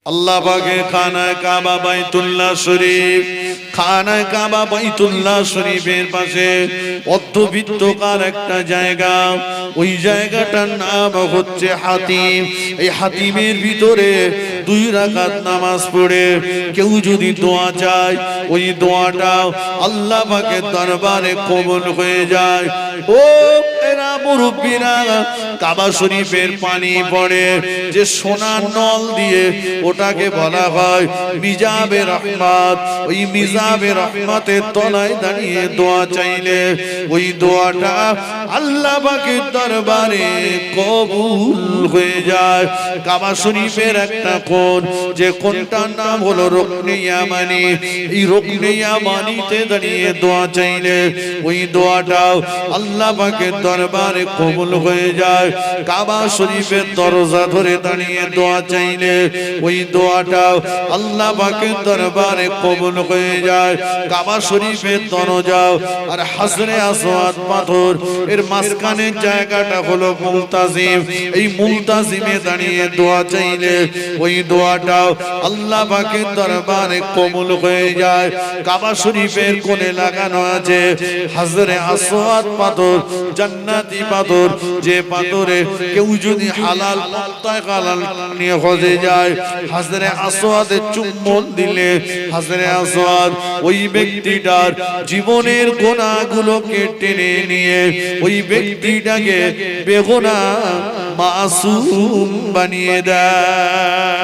আল্লাহ পাকের খানায়ে কাবা বাইতুল্লাহ শরীফ, খানায়ে কাবা বাইতুল্লাহ শরীফের পাশে অর্ধবৃত্তাকার একটা জায়গা, ওই জায়গাটার নাম হচ্ছে হাতিম। এই হাতিমের ভিতরে 2 রাকাত নামাজ পড়ে কেউ যদি দোয়া চায়, ওই দোয়াটা আল্লাহ পাকের দরবারে কবুল হয়ে যায়। ও এরা মুরব্বিরা, কাবা শরীফের পানি পড়ে যে সোনার নল দিয়ে, ওটাকে বলা হয় মিজাবে রহমত। ওই মিজাবে রহমতের তলায় দাঁড়িয়ে দোয়া চাইলে ওই দোয়াটা আল্লাহ পাকের দরবারে কবুল হয়ে যায়। কাবা শরীফের একটা কোণ, যে কোণটার নাম হলো রুকনে ইয়ামানি। এই রুকনে ইয়ামানিতে দাঁড়িয়ে দোয়া চাইলে ওই দোয়াটাও আল্লাহ পাকের দরবারে কবুল হয়ে যায়। কাবা শরীফের দরজা ধরে দাঁড়িয়ে দোয়া চাইলে ওই দোয়াটাও আল্লাহ পাকের দরবারে কবুল হয়ে যায়। কাবা শরীফের দরজাও আর হাজরে আসওয়াদ পাথর এর মাঝখানের জায়গাটা হলো মুলতাজিম। এই মুলতাজিমে দাঁড়িয়ে দোয়া চাইলে ওই দোয়াটাও আল্লাহ পাকের দরবারে কবুল হয়ে যায়। কাবা শরীফের কোণে লাগানো আছে হাজরে আসওয়াদ পাথর, জান্নাতি পাথর, যে পাথরে কেউ যদি হালাল পন্থায় হালাল নিয়ে হজে যায়, হাজরে আসওয়াদে চুম্বন দিলে হাজরে আসওয়াদ ওই ব্যক্তিটার জীবনের গুনাহগুলোকে টেনে নিয়ে ওই ব্যক্তিটাকে বেগুনাহ মাসুম বানিয়ে দেয়।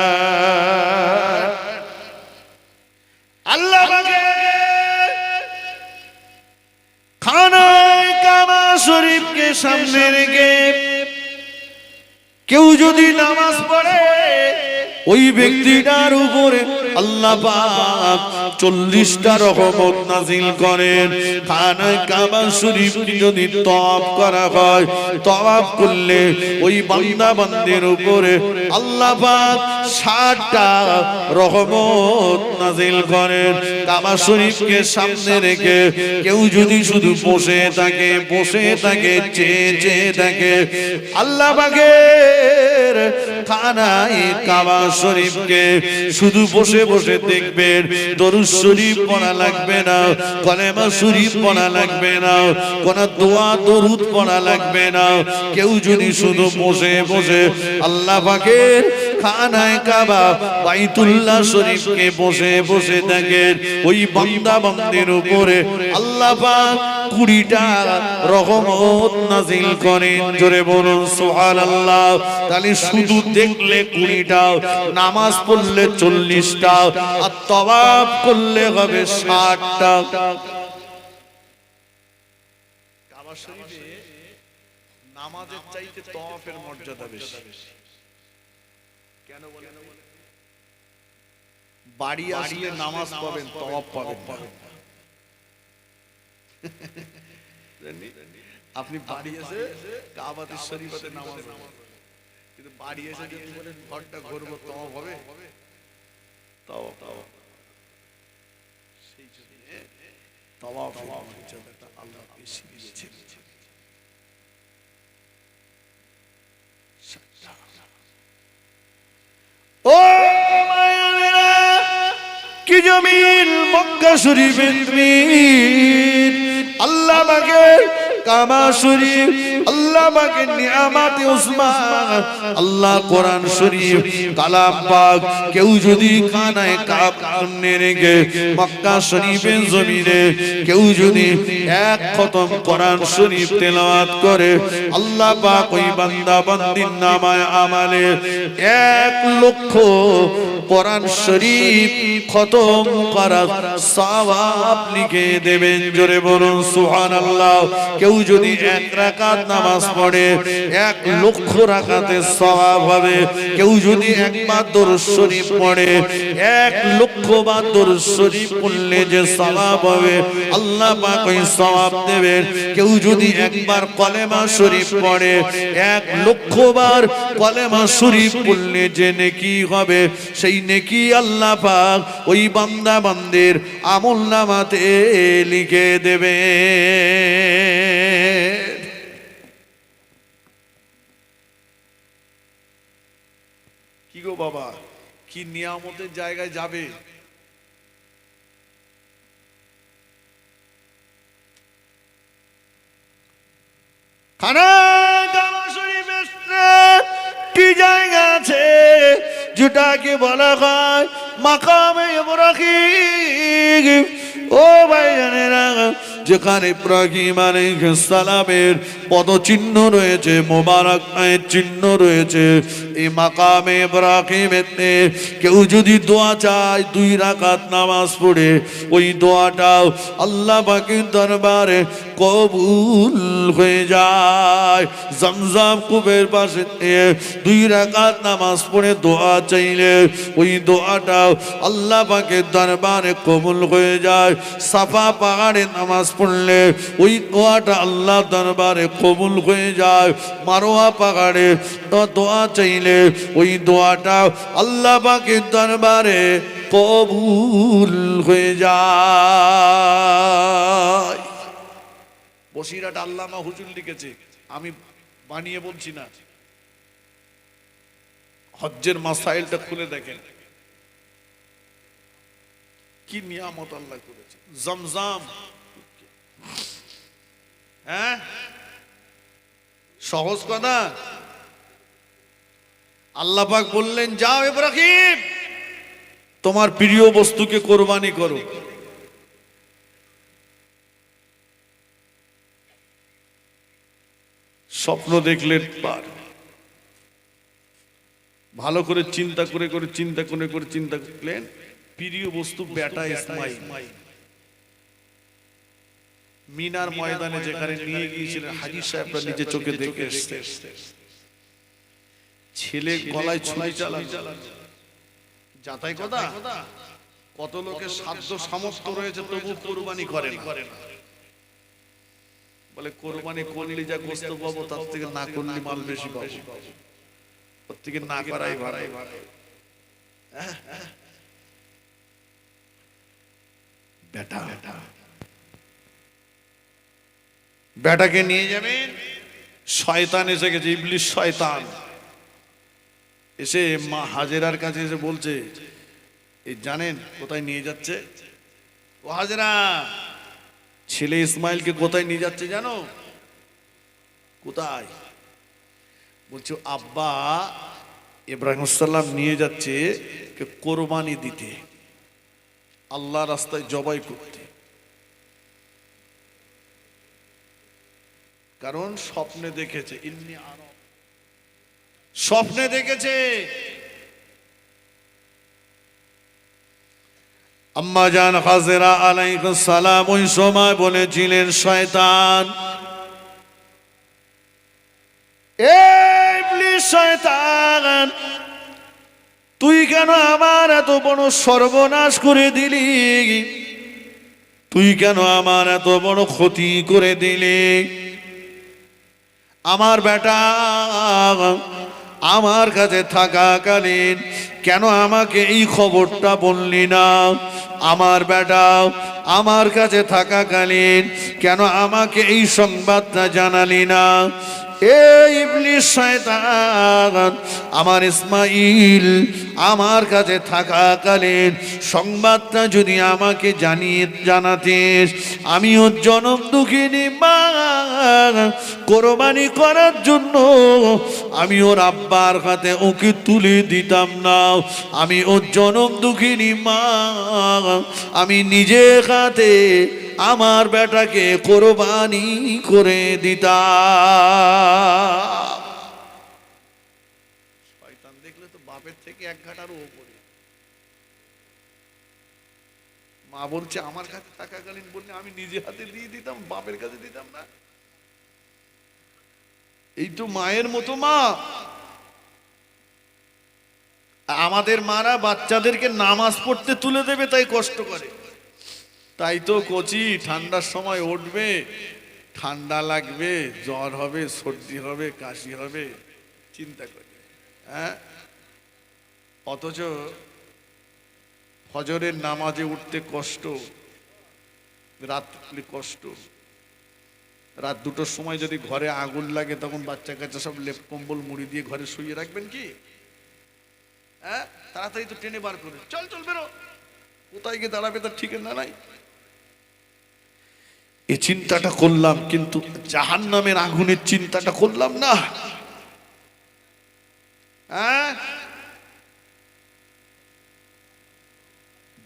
আল্লাহ খানায়ে কাবা শরীফকে সামনে রেখে কেউ যদি নামাজ পড়ে, ওই ব্যক্তিটার উপরে আল্লাহ পাক 40টা রহমত নাজিল করেন। খানায়ে কাবা শরীফ যদি তওয়াফ করা হয়, তওয়াফ করলে ওই বান্দা বান্দির উপরে আল্লাহ পাক 60টা রহমত নাজিল করেন। কাবা শরীফকে সামনে রেখে কেউ যদি শুধু বসে থাকে চেয়ে থাকে, আল্লাহ পাকের খানায়ে কাবা শরীফকে শুধু বসে বসে দেখবেন। দরুদ শরীফ পড়া লাগবে না, কলেমা শরীফ পড়া লাগবে না, কোন দোয়া দরুদ পড়া লাগবে না। কেউ যদি শুধু বসে বসে আল্লাহ পাকের খানায়ে কাবা বাইতুল্লাহ শরীফকে বসে বসে দেখেন, ওই বান্দা বান্দির উপরে আল্লাহ পাক 20টা রহমত নাজিল করেন। জোরে বলুন সুবহানাল্লাহ। তাহলে শুধু দেখলে 20টা, নামাজ পড়লে 40টা, আর তওয়াফ করলে হবে 60টা। কাবা শরীফে নামাজের চাইতে তওয়াফের মর্যাদা বেশি। কেন বলেন? বাড়ি আসলে নামাজ পাবেন, তওয়াফ পাবেন না। আপনি বাড়ি এসে কাবাতুল শরীফে নামাজ পড়বেন, কিন্তু বাড়ি এসে যদি বলেন ঘরটা ঘুরবো, তওয়াফ হবে? তওয়াফ সেই জন্য তওয়াফের মর্যাদাটা আল্লাহ বেশি দিয়েছেন। ও মায়েরা, কি জমিন মক্কা শরীফের জমিন, আল্লাহ পাকের কাবা শরীফ, আল্লাহ পাকের নিয়ামতে উসমান, আল্লাহ কোরআন শরীফ, কালাম পাক। কেউ যদি খানায়ে কাবা সামনে রেখে মক্কা শরীফের জমিনে কেউ যদি 1 খতম কোরআন শরীফ তেলাওয়াত করে, আল্লাহ পাক ওই বান্দা বান্দির নামায় আমালে 1 লক্ষ কোরআন শরীফ খতম করার সওয়াব লিখে দেবেন। জোরে বলুন সুবহানাল্লাহ। কেউ যদি 1 রাকাত নামাজ পড়ে 1 লক্ষ রাকাতের সওয়াব হবে। কেউ যদি একবার দরুদ শরীফ পড়ে 1 লক্ষ বার দরুদ শরীফ পড়লে যে সওয়াব হবে, আল্লাহ পাক ওই সওয়াব দেবেন। কেউ যদি একবার কলেমা শরীফ পড়ে 1 লক্ষ বার কলেমা শরীফ পড়লে যে নেকি হবে, সেই নেকি আল্লাহ পাক ওই বান্দা বান্দির আমলনামাতে লিখে দেবে। কি গো বাবা, কি নিয়ামতের জায়গায় যাবে। খানা কাবা শরীফের কি জায়গা আছে যেটাকে বলা হয় মাকামে ইব্রাহিম। ও ভাইজানেরা, যেখানে ইব্রাহিম আলাইহিস সালামের পদচিহ্ন রয়েছে, মোবারক পায়ের চিহ্ন রয়েছে, এই মাকামে ইব্রাহিমেতে কেউ যদি দোয়া চায় 2 রাকাত নামাজ পড়ে ওই দোয়াটাও আল্লাহ পাকের দরবারে কবুল হয়ে যায়। জমজম কূপের পাশে 2 রাকাত নামাজ পড়ে দোয়া চাইলে ওই দোয়াটাও আল্লাহ পাকের দরবারে কবুল হয়ে যায়। সাফা পাহাড়ে নামাজ পড়লে ওই দোয়াটা আল্লাহ দরবারে কবুল হয়ে যায়। মারোয়া পাহাড়ে দোয়া চাইলে ওই দোয়াটা আল্লাহ পাকের দরবারে কবুল হয়ে যায়। বসিরাট আল্লামা হুজুর লিখেছে, আমি বানিয়ে বলছি না, হজ্জের মাসাইলটা খুলে দেখেন কি নিয়ামত আল্লাহ করেছে। জমজম, হ্যাঁ সহজ কথা। আল্লাহ পাক বললেন, যাও ইব্রাহিম তোমার প্রিয় বস্তুকে কোরবানি করো। স্বপ্ন দেখলেন, ভালো করে চিন্তা করে চিন্তা করলেন, প্রিয় বস্তু বেটা ইসমাইল মিনার ময়দানে যেখানে নিয়ে গিয়েছিলেন, হাজী সাহেবরা নিজে চোখে দেখে এসেছে। ছেলে গলায় ছুরি চালানো, যাতাই কথা। কত লোকের সাধ্য সামর্থ্য রয়েছে তবু কোরবানি করে না। বলে কোরবানি করলে যা গোস্ত পাবো তার থেকে না করলে মাল বেশি পাবো, ওর থেকে না করাই ভালো। বেটাকে নিয়ে যাবেন, শয়তান এসে গেছে, ইবলিস শয়তান এসে মা হাজেরার কাছে এসে বলছে, এই জানেন কোথায় নিয়ে যাচ্ছে? ও হাজেরা, ছেলে ইসমাইলকে কোথায় নিয়ে যাচ্ছে জানো? কোথায়? বলছে আব্বা ইব্রাহিম সাল্লাম নিয়ে যাচ্ছে কোরবানি দিতে, আল্লাহ রাস্তায় জবাই করতে। কারণ স্বপ্নে দেখেছে, স্বপ্নে দেখেছে। আম্মা জান হাজেরা আলাইহিস সালাম ওই সময় বলেছিলেন, শয়তান, ইবলিস শয়তান, তুই কেন আমার এত বড় সর্বনাশ করে দিলি? তুই কেন আমার এত বড় ক্ষতি করে দিলি? আমার বেটা আমার কাছে থাকাকালীন কেন আমাকে এই খবরটা বললি না? আমার বেটা আমার কাছে থাকাকালীন কেন আমাকে এই সংবাদটা জানালি না? এই ইবলিস শয়তান, আমার ইসমাইল আমার কাছে থাকাকালীন সংবাদটা যদি আমাকে জানাতিস, আমিও জনম দুঃখিনী মা কোরবানি করার জন্য আমি ওর আব্বার হাতে ওকে তুলে দিতাম না। আমি ওর জনম দুঃখিনী মা, আমি নিজে হাতে আমার বেটাকে কোরবানি করে দিতাম। শয়তান দেখলে তো বাপের থেকে 1 ঘাটারও উপরে। মা বলছে আমার কাছে থাকাকালীন বললে আমি নিজে হাতে দিয়ে দিতাম, বাপের কাছে দিতাম না। এই তো মায়ের মতো মা। আমাদের মারা বাচ্চাদেরকে নামাজ পড়তে তুলে দেবে তাই কষ্ট করে। তাই তো কচি ঠান্ডার সময় উঠবে, ঠান্ডা লাগবে, জ্বর হবে, সর্দি হবে, কাশি হবে, চিন্তা করে। হ্যাঁ, অথচ ফজরের নামাজে উঠতে কষ্ট, রাত্রে কষ্ট। রাত 2টোর সময় যদি ঘরে আগুন লাগে তখন বাচ্চা কাচ্চা সব লেপ কম্বল মুড়ি দিয়ে ঘরে শুয়ে রাখবেন কি? হ্যাঁ, তাড়াতাড়ি তো টেনে বার করে, চল চল বেরো, কোথায় গিয়ে দাঁড়াবে তার ঠিকানা নাই। এই চিন্তাটা করলাম, কিন্তু জাহান্নামের আগুনের চিন্তাটা করলাম না। হ্যাঁ,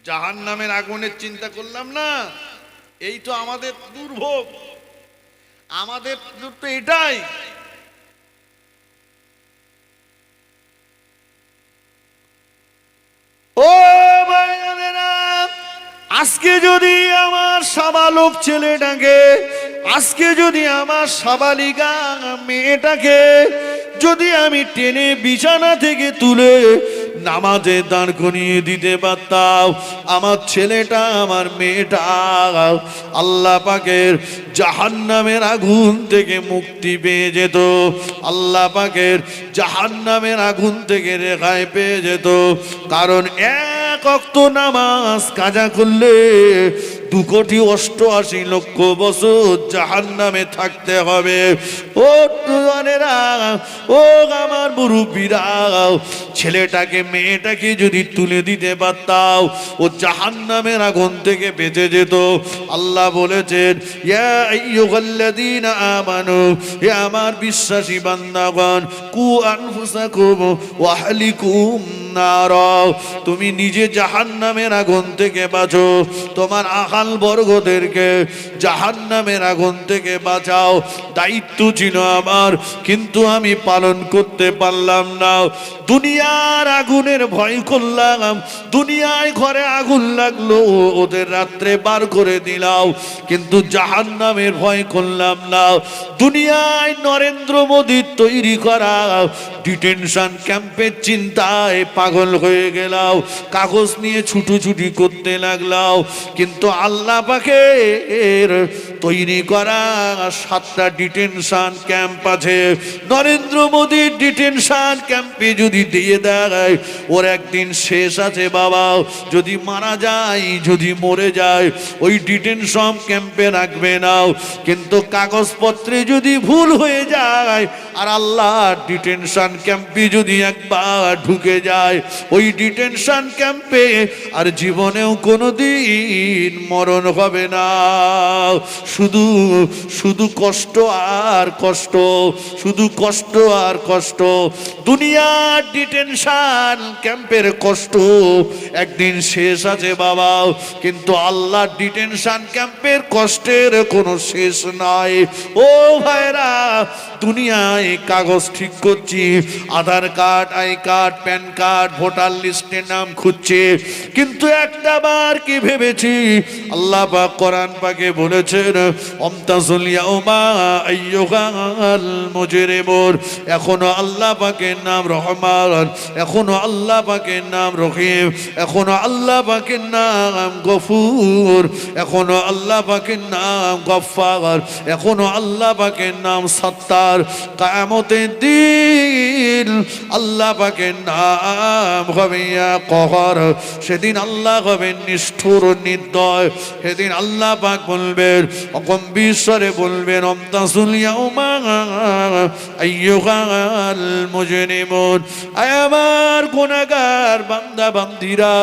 জাহান্নামের আগুনের চিন্তা করলাম না। এই তো আমাদের দুর্ভোগ, আমাদের তো এটাই। ও ভাইয়েরা, আজকে যদি আমার সাবালক ছেলেটাকে, আজকে যদি আমার সাবালিকা মেয়েটাকে যদি আমি টেনে বিছানা থেকে তুলে নামাজে দাঁড় করিয়ে দিতে পারতাম, আমার ছেলেটা আমার মেয়েটা আল্লাহ পাকের জাহান্নামের আগুন থেকে মুক্তি পেয়ে যেত, আল্লাহ পাকের জাহান্নামের আগুন থেকে রেহাই পেয়ে যেত। কারণ এক ওয়াক্ত নামাজ কাজা করলে 2,88,00,000 বছর জাহান্নামে থাকতে হবে। ও জওয়ানেরা, ও আমার মুরব্বীরা, ছেলেটাকে মেয়েটাকে যদি তুলে দিতে পারতাম, ও জাহান্নামের আগুন থেকে বেঁচে যেত। আল্লাহ বলেছেন, ইয়া আইয়ুহাল্লাযীনা আমানু, হে আমার বিশ্বাসী বান্দাগণ, কু আনফুসাকুম ওয়া আহলিকুম নারা, তুমি নিজে জাহান্নামের আগুন থেকে বাঁচো, তোমার আহাল বর্গদেরকে জাহান্নামের আগুন থেকে বাঁচাও। দায়িত্ব ছিল আমার, কিন্তু আমি পালন করতে পারলাম না। দুনিয়ার আগুনের ভয় করলাম, দুনিয়ায় ঘরে আগুন লাগলো, ওদের রাত্রে বার করে দিলাম, কিন্তু জাহান্নামের ভয় করলাম না। দুনিয়ায় নরেন্দ্র মোদীর তৈরি করা ডিটেনশন ক্যাম্পের চিন্তায় পাগল হয়ে গেলাম, কাগজ নিয়ে ছুটোছুটি করতে লাগলাম, কিন্তু আল্লাহ পাকের তৈরি করা 7টা ডিটেনশন ক্যাম্প আছে। নরেন্দ্র মোদীর ডিটেনশন ক্যাম্পে যদি দিয়ে দেয়, ওর একদিন শেষ আছে বাবা। যদি মারা যায়, যদি মরে যায়, ওই ডিটেনশন ক্যাম্পে রাখবে না, কিন্তু কাগজপত্রে যদি ভুল হয়ে যায় আর আল্লাহ ডিটেনশন ক্যাম্পে যদি একবার ঢুকে যায়, ওই ডিটেনশন ক্যাম্পে আর জীবনেও কোনোদিন মরণ হবে না। শুধু শুধু কষ্ট আর কষ্ট, শুধু কষ্ট আর কষ্ট। দুনিয়ার ডিটেনশন ক্যাম্পের কষ্ট একদিন শেষ আছে বাবা, কিন্তু আল্লাহ ডিটেনশন ক্যাম্পের কষ্টের কোনো শেষ নাই। ও ভাইরা, দুনিয়ায় কাগজ ঠিক করছি, Aadhaar card, I card, PAN card, voter লিস্টে নাম খুঁজছে, কিন্তু একটা বার কি ভেবেছি, আল্লাহ পাক কোরআন পাকে বলেছেন, অমতাজুল ইয়াউমা আইয়ুহাল মুজরিমুন। এখনো আল্লাহ পাকের নাম রহমান, এখনো আল্লাহ পাকের নাম রহিম, এখনো আল্লাহ পাকের নাম গফুর, এখনো আল্লাহ পাকের নাম গফফার, এখনো আল্লাহ পাকের নাম সত্তার। কিয়ামতের দিন আল্লাহ পাকের নাম হবে ইয়া কহর। সেদিন আল্লাহ হবেন নিষ্ঠুর নির্দয়। সেদিন আল্লাহ পাক বলবেন, অকম বিশ্বরে বলবেন, অমতাজুল ইয়াউমা আইয়ুহাল মুজরিমুন। আয় আমার গুনাহগার বান্দা বান্দিরা,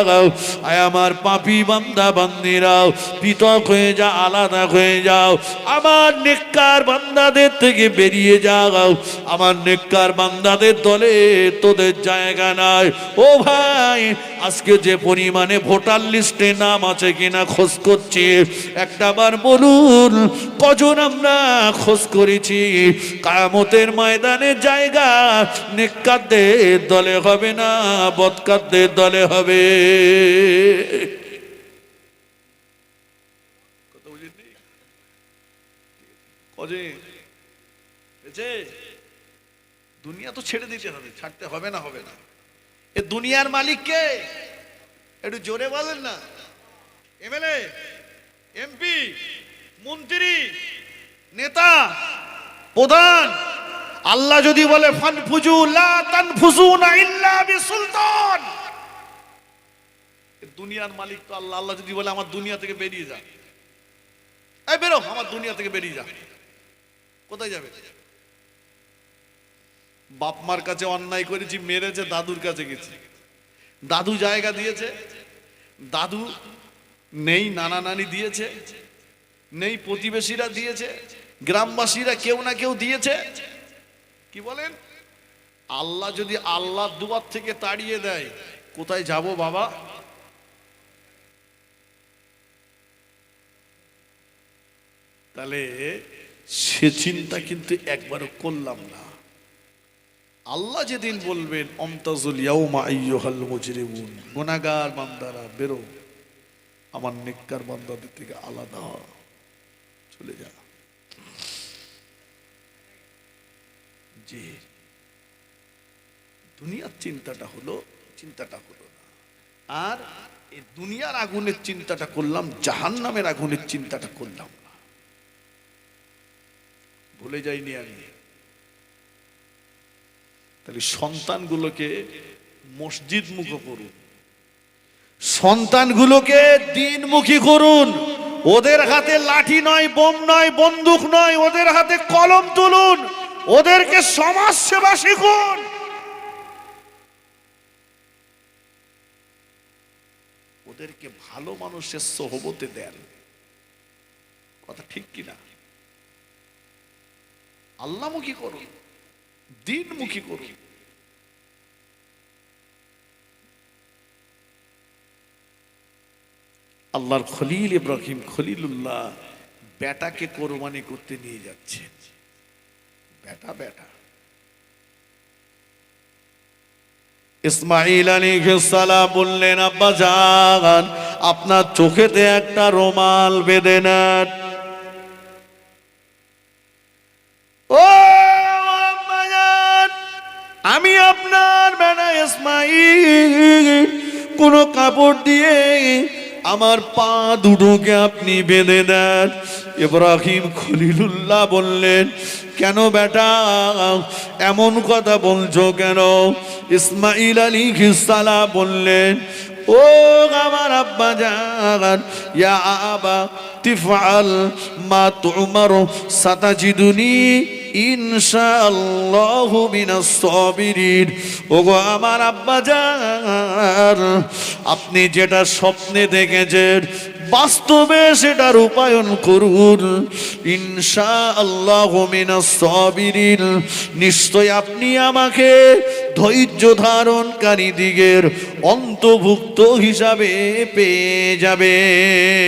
আয় আমার পাপী বান্দা বান্দিরা, পৃথক হয়ে যা, আলাদা হয়ে যাও। আমার নেককার বান্দাদের থেকে বেরিয়ে যাও, আমার নেককার বান্দাদের দলে তোদের জায়গা নাই। ও ভাই, আজকে যে পরিমাণে ভোটার লিস্টে নাম আছে কিনা খোঁজ করছি, একটাবার বলুন কজন আমরা খোঁজ করেছি? কিয়ামতের ময়দানে জায়গা নেককারদের দলে হবে না, বদকারদের দলে হবে। দুনিয়া তো ছেড়ে দিতে হবে, ছাড়তে হবে না, হবে না। এ দুনিয়ার মালিক কে? একটু জোরে বলেন না। এমএলএ, এমপি, মন্ত্রী, নেতা, প্রধান। আল্লাহ যদি বলে ফানফুজু লা তানফুজুনা ইল্লা বিসুলতান, দুনিয়ার মালিক তো আল্লাহ। আল্লাহ যদি বলে আমার দুনিয়া থেকে বেরিয়ে যা, এই বেরো, আমার দুনিয়া থেকে বেরিয়ে যা, কোথায় যাবে? বাপ মার কাছে অন্যায় করেছি, মেরেছে, দাদুর কাছে গেছি, দাদু জায়গা দিয়েছে, দাদু নেই, নানা নানি দিয়েছে, নেই প্রতিবেশীরা দিয়েছে, গ্রামবাসীরা কেউ না কেউ দিয়েছে। কি বলেন? আল্লাহ যদি আল্লাহ দুয়ার থেকে তাড়িয়ে দেয়, কোথায় যাব বাবা? তাহলে সে চিন্তা কিন্তু একবারও করলাম না। আল্লাহ যেদিন বলবেন অমতাজুল ইয়াউমা আইয়ুহাল মুজরিমুন, গুনাহগার বান্দারা বেরো, আমার নেককার বান্দাদের থেকে আলাদা হ, চলে যা। জি, দুনিয়ার চিন্তাটা হলো না। আর এই দুনিয়ার আগুনের চিন্তাটা করলাম, জাহান্নামের আগুনের চিন্তাটা করলাম না। ভুলে যাইনি আমি। তাহলে সন্তানগুলোকে মসজিদ মুখ করুন, সন্তানগুলোকে দিনমুখী করুন। ওদের হাতে লাঠি নয়, বোম নয়, বন্দুক নয়, ওদের হাতে কলম তুলুন, ওদেরকে সমাজ সেবা শিখুন। ওদেরকে ভালো মানুষের সোহবতে দেন। কথা ঠিক কিনা? আল্লাহমুখী করুন, দিনমুখী করুন। আল্লাহর খলিল ইব্রাহিম খলিলুল্লাহ বেটাকে কোরবানি করতে নিয়ে যাচ্ছেন। বেটা ইসমাঈল আলাইহিস সালাম বললেন, আব্বা জান, আপনার চোখেতে একটা রুমাল বেঁধে নেন। ও আব্বা জান, আমি আপনার বেটা ইসমাঈল, কোন কাপড় দিয়ে আমার পা দুটোকে আপনি বেঁধে দেন। ইব্রাহিম খলিলুল্লাহ বললেন, কেন বেটা এমন কথা বলছো কেন? ইসমাঈল আলাইহিস সালাম বললেন, ও আমার আব্বা জান, ইয়া আবা তিফআল মা তুমার সাতাজিদুনি ইনশাআল্লাহু মিনাস সাবিরিন। ওগো আমার আব্বা জান, আপনি যেটা স্বপ্নে দেখেছেন বাস্তবে সেটা রূপায়ণ করুন। ইনশাআল্লাহু মিনাস সাবিরিন, নিশ্চয় আপনি আমাকে ধৈর্য ধারণকারী দিগের অন্তর্ভুক্ত হিসাবে পেয়ে যাবেন।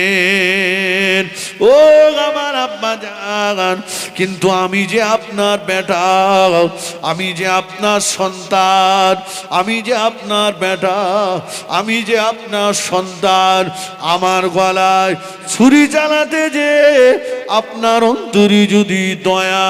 ও আমার আব্বা জান, কিন্তু আমি যে আপনার বেটা, আমি যে আপনার সন্তান, আমি যে আপনার বেটা, আমি যে আপনার সন্তান, আমার গলায় ছুরি চালাতে যে আপনার অন্তরে যদি দয়া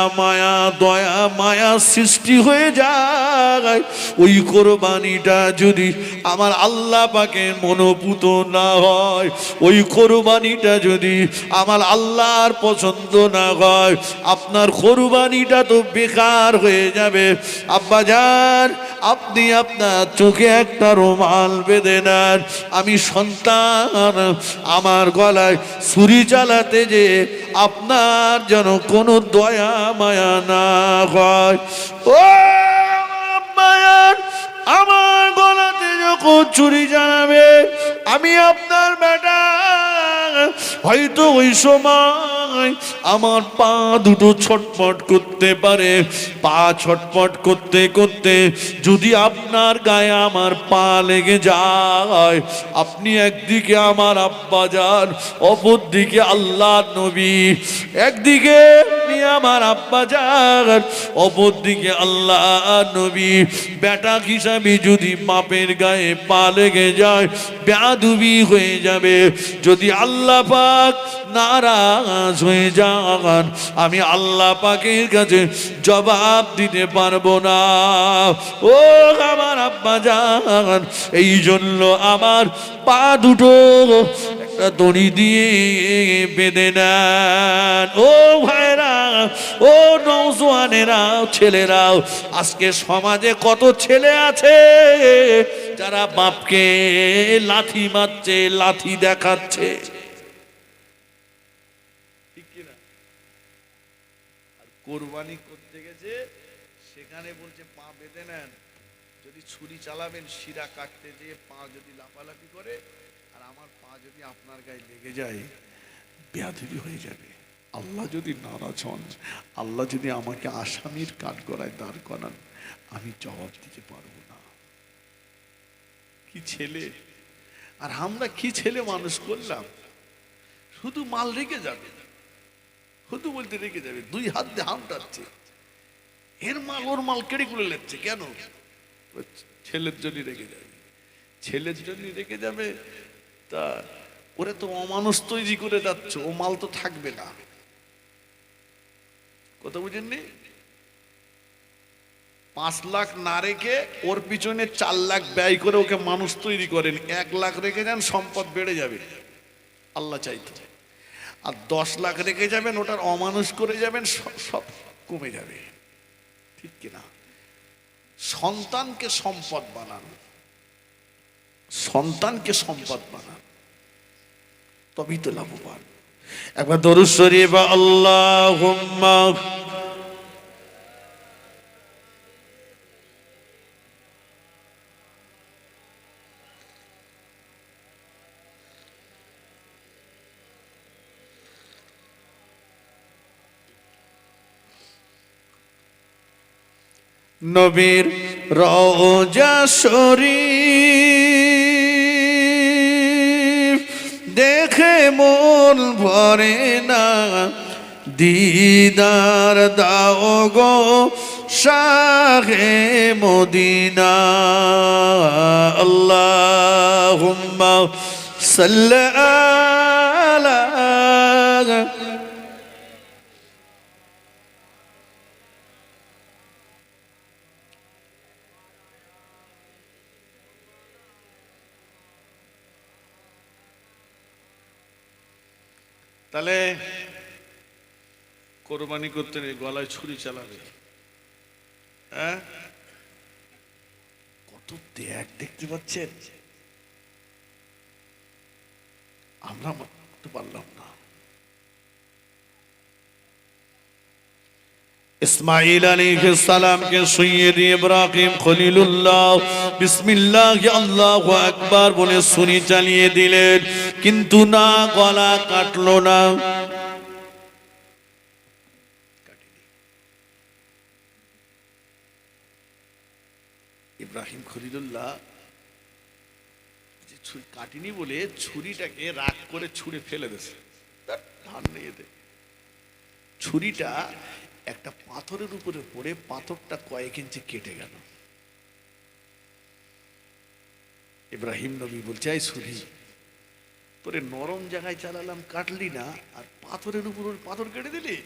মায়া সৃষ্টি হয়ে যায়, ওই কোরবানিটা যদি আমার আল্লাহ পাকের মনোপুত না হয়, ওই কোরবানিটা যদি আমার আল্লাহর পছন্দ না হয়, আপনার কোরবানিটা তো বেকার হয়ে যাবে। আব্বা জান, আপনি আপনার চোখে একটা রুমাল বেঁধে নেন। আমি সন্তান, আমার গলায় ছুরি চালাতে যে আপনার যেন কোনো দয়া মায়া না হয়। ও আব্বা জান, আমার গলাতে যখন ছুরি চালাবে, আমি আপনার বেটা, হয়তো ওই সময় আমার পা দুটো ছটফট করতে পারে। পা ছটফট করতে করতে যদি আপনার গায়ে আমার পা লেগে যায়, আপনি একদিকে আমার আব্বা যান, অপর দিকে আল্লাহ নবী, একদিকে আপনি আমার আব্বা যান, অপর দিকে আল্লাহ নবী, বেটা হিসাবে যদি বাপের গায়ে পা লেগে যায় বেয়াদবি হয়ে যাবে। যদি আল্লাহ পাক নারাজ হয়ে যান, আমি আল্লাহ পাকের কাছে জবাব দিতে পারবো না। ও আমার আব্বা জান, এই জন্য আমার পা দুটো একটা দড়ি দিয়ে বেঁধে নেন। ও ভাইরা, ও নওজোয়ানেরা, ছেলেরাও, আজকে সমাজে কত ছেলে আছে যারা বাপকে লাথি মারছে, লাথি দেখাচ্ছে, ঠিক কিনা? আর কোরবানি করতে গেছে, সেখানে বলছে পা বেঁধে নেন। যদি ছুরি চালাবেন, শিরা কাটতে দিয়ে পা যদি লাফালাফি করে আর আমার পা যদি আপনার গায়ে লেগে যায়, বেয়াদবি হয়ে যাবে। আল্লাহ যদি নারাজ হন, আল্লাহ যদি আমাকে আসামির কাঠগড়ায় দাঁড় করান, আমি জবাব দিতে পারবো না। কি ছেলে, আর আমরা কি ছেলে মানুষ করলাম। শুধু মাল রেখে যাবে, শুধু বলতে রেখে যাবে, দুই হাত দিয়ে হামটাচ্ছে, এর মাল ওর মাল কেড়ে করে নিচ্ছে। কেন? ছেলের জন্য রেখে যাবে, ছেলের জন্য রেখে যাবে। তা ওরে তো অমানুষ তৈরি করে যাচ্ছে, ও মাল তো থাকবে না। কথা বুঝেননি? 5 লাখ না রেখে ওর পিছনে 4 লাখ ব্যয় করে ওকে মানুষ তৈরি করেন, 1 লাখ রেখে যান, সম্পদ বেড়ে যাবে, আল্লাহ চাইতো। আর 10 লাখ রেখে যাবেন, ওটার অমানুষ করে যাবেন, সব কমে যাবে। ঠিক কিনা? সন্তানকে সম্পদ বানান, সন্তানকে সম্পদ বানান, তবেই তো লাভবান। একবার দরুদ শরীফ আল্লাহুম্মা নবীর রওজা শরীফ দেখে মন ভরে না, দিদার দাও গো শাহে মদিনা। আল্লাহুম্মা সাল্লি আলা। তাহলে কোরবানি করতে নেই, গলায় ছুরি চালাবে। হ্যাঁ, কত ত্যাগ দেখতে পাচ্ছেন, আমরা মানতে পারলাম না। ইসমাঈল আলাইহিস সালামকে সৈয়দ ইব্রাহিম খলিলুল্লাহ বিসমিল্লাহ আল্লাহু আকবার বলে ছুরি চালিয়ে দিলেন, কিন্তু না, গলা কাটলো না। ইব্রাহিম খলিলুল্লাহ ছুরি কাটিনি বলে ছুরিটাকে রাগ করে ছুঁড়ে ফেলে দিয়েছে। ধান নিয়ে দে, ছুরিটা একটা পাথরের উপরে পড়ে পাথরটা কয়েক ইঞ্চি কেটে গেল। ইব্রাহিম নবী বলছে, এই ছুরি তোরে নরম জায়গায় চালালাম, কাটলি না, আর পাথরের উপর পাথর কেটে দিলি।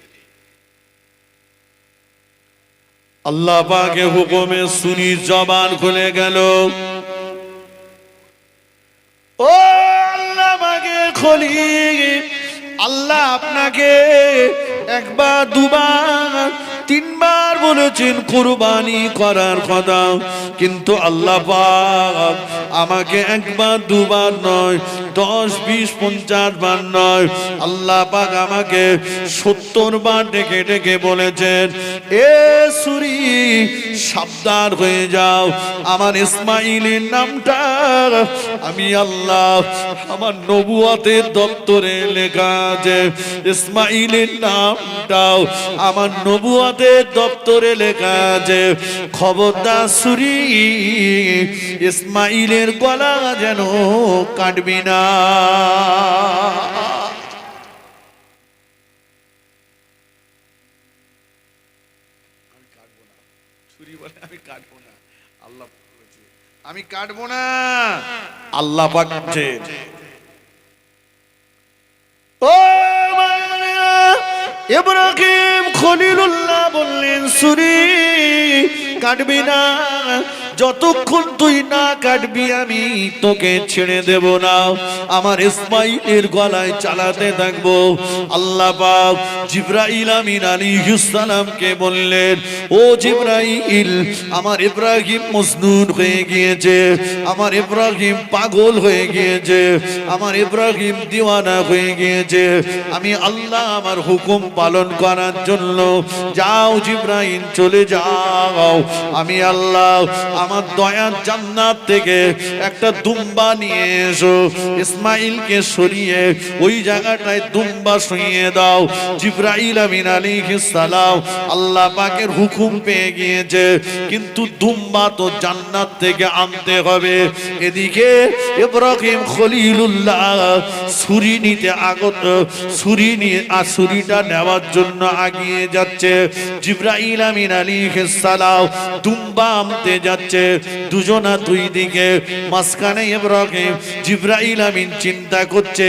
আল্লাহ পাকের হুকুমে ছুরির জবান খুলে গেল। ও আল্লাহ পাকের খলিল, আল্লাহ আপনাকে একবার, দুবার, 3 বার বলেছেন কুরবানি করার কথা, কিন্তু আল্লাহ পাক আমাকে একবার, দুবার নয়, 10, 20, 50 বার নয়, আল্লাহ পাক আমাকে 70 বার ডেকে ডেকে বলেছেন, এ ছুরি সাবধান হয়ে যাও, আমার ইসমাইলের নামটা আমি আল্লাহ আমার নবুয়তের দপ্তরে লেখা আছে, ইসমাইলের নামটাও আমার নবুয়তের দপ্তরে লেখা আছে। খবরদার ছুরি ইসমাইলের গলা যেন কাটবি না। আমি কাটবো না, ছুরি বলে আমি কাটবো না, আল্লাহ বলেছে আমি কাটবো না, আল্লাহ পাক বলেছে। ও ইব্রাহিম খলিলুল্লাহ বললেন, ছুরি কাটবি না, যতক্ষণ তুই না কাটবি আমি তোকে ছেড়ে দেব না, আমার ইসমাইলের গলায় চালাতে থাকবো। আল্লাহ পাক জিবরাইল আমিন আলাইহিস সালামকে বললেন, ও জিবরাইল, আমার ইব্রাহিম মজনুন হয়ে গিয়েছে, আমার ইব্রাহিম পাগল হয়ে গিয়েছে, আমার ইব্রাহিম দিওয়ানা হয়ে গিয়েছে। আমি আল্লাহ আমার হুকুম পালন করার জন্য, যাও জিবরাইল চলে যাও। আমি আল্লাহ আমার দয়ার জান্নাত থেকে একটা দুম্বা নিয়ে এসো, ইসমাইলকে সরিয়ে ওই জায়গাটায় দুম্বা শুইয়ে দাও। জিবরাইল আমিন আলাইহিস সালাম আল্লাহ পাকের হুকুম পেয়ে গিয়েছে, কিন্তু দুম্বা তো জান্নাত থেকে আনতে হবে। এদিকে ইব্রাহিম খলিলুল্লাহ ছুরি নিতে আগত, ছুরি নিয়ে ছুরিটা নেওয়ার জন্য আগিয়ে যাচ্ছে। জিবরাইল আমিন আলাইহিস সালাম দুম্বা আনতে যাচ্ছে, দুজনা দুই দিকে, মাঝখানে ইব্রাহিম। জিবরাইল আমিন চিন্তা করছে,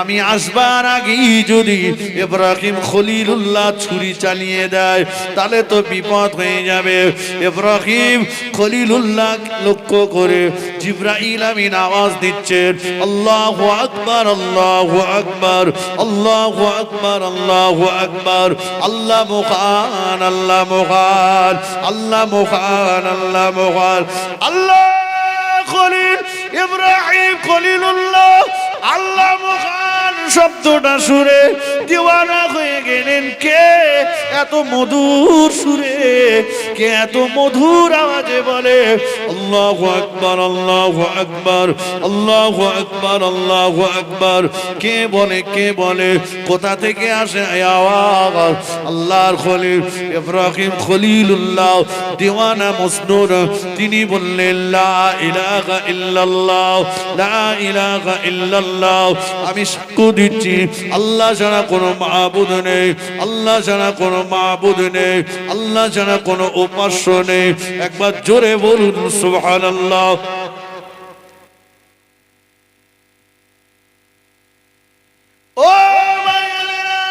আমি আসবার আগেই যদি ইব্রাহিম খলিলুল্লাহ ছুরি চালিয়ে দেয় তাহলে তো বিপদ হয়ে যাবে। ইব্রাহিম খলিলুল্লাহ লক্ষ্য করে জিবরাইল আমিন আওয়াজ দিচ্ছেন, আল্লাহু আকবার, আল্লাহু আকবার, আল্লাহু আকবার, আল্লাহু আকবার। আল্লাহ মহান, আল্লাহ মহান, আল্লাহ মহান, আল্লাহ মহান। আল্লাহ খলিল ইব্রাহিম খলিলুল্লাহ আল্লাহ মহান শব্দটা শুনে দিওয়ানা হয়ে গেলেন। কে এত মধুর সুরে, কে এত মধুর আওয়াজে বলে আল্লাহু আকবার, আল্লাহু আকবার, আল্লাহু আকবার, আল্লাহু আকবার। কে বলে, কে বলে, কোথা থেকে আসে এই আওয়াজ? আল্লাহর খলিল ইব্রাহিম খলিলুল্লাহ দিওয়ানা মজনুন, তিনি বললেন, লা ইলাহা ইল্লাল্লাহ, লা ইলাহা ইল্লাল্লাহ। আমি সাক্ষ্য দিচ্ছি আল্লাহ ছাড়া কোনো মাবুদ নেই, আল্লাহ ছাড়া কোনো মাবুদ নেই, আল্লাহ ছাড়া কোনো উপাস্য নেই। একবার জোরে বলুন সুবহানাল্লাহ। ও ভাইয়েরা,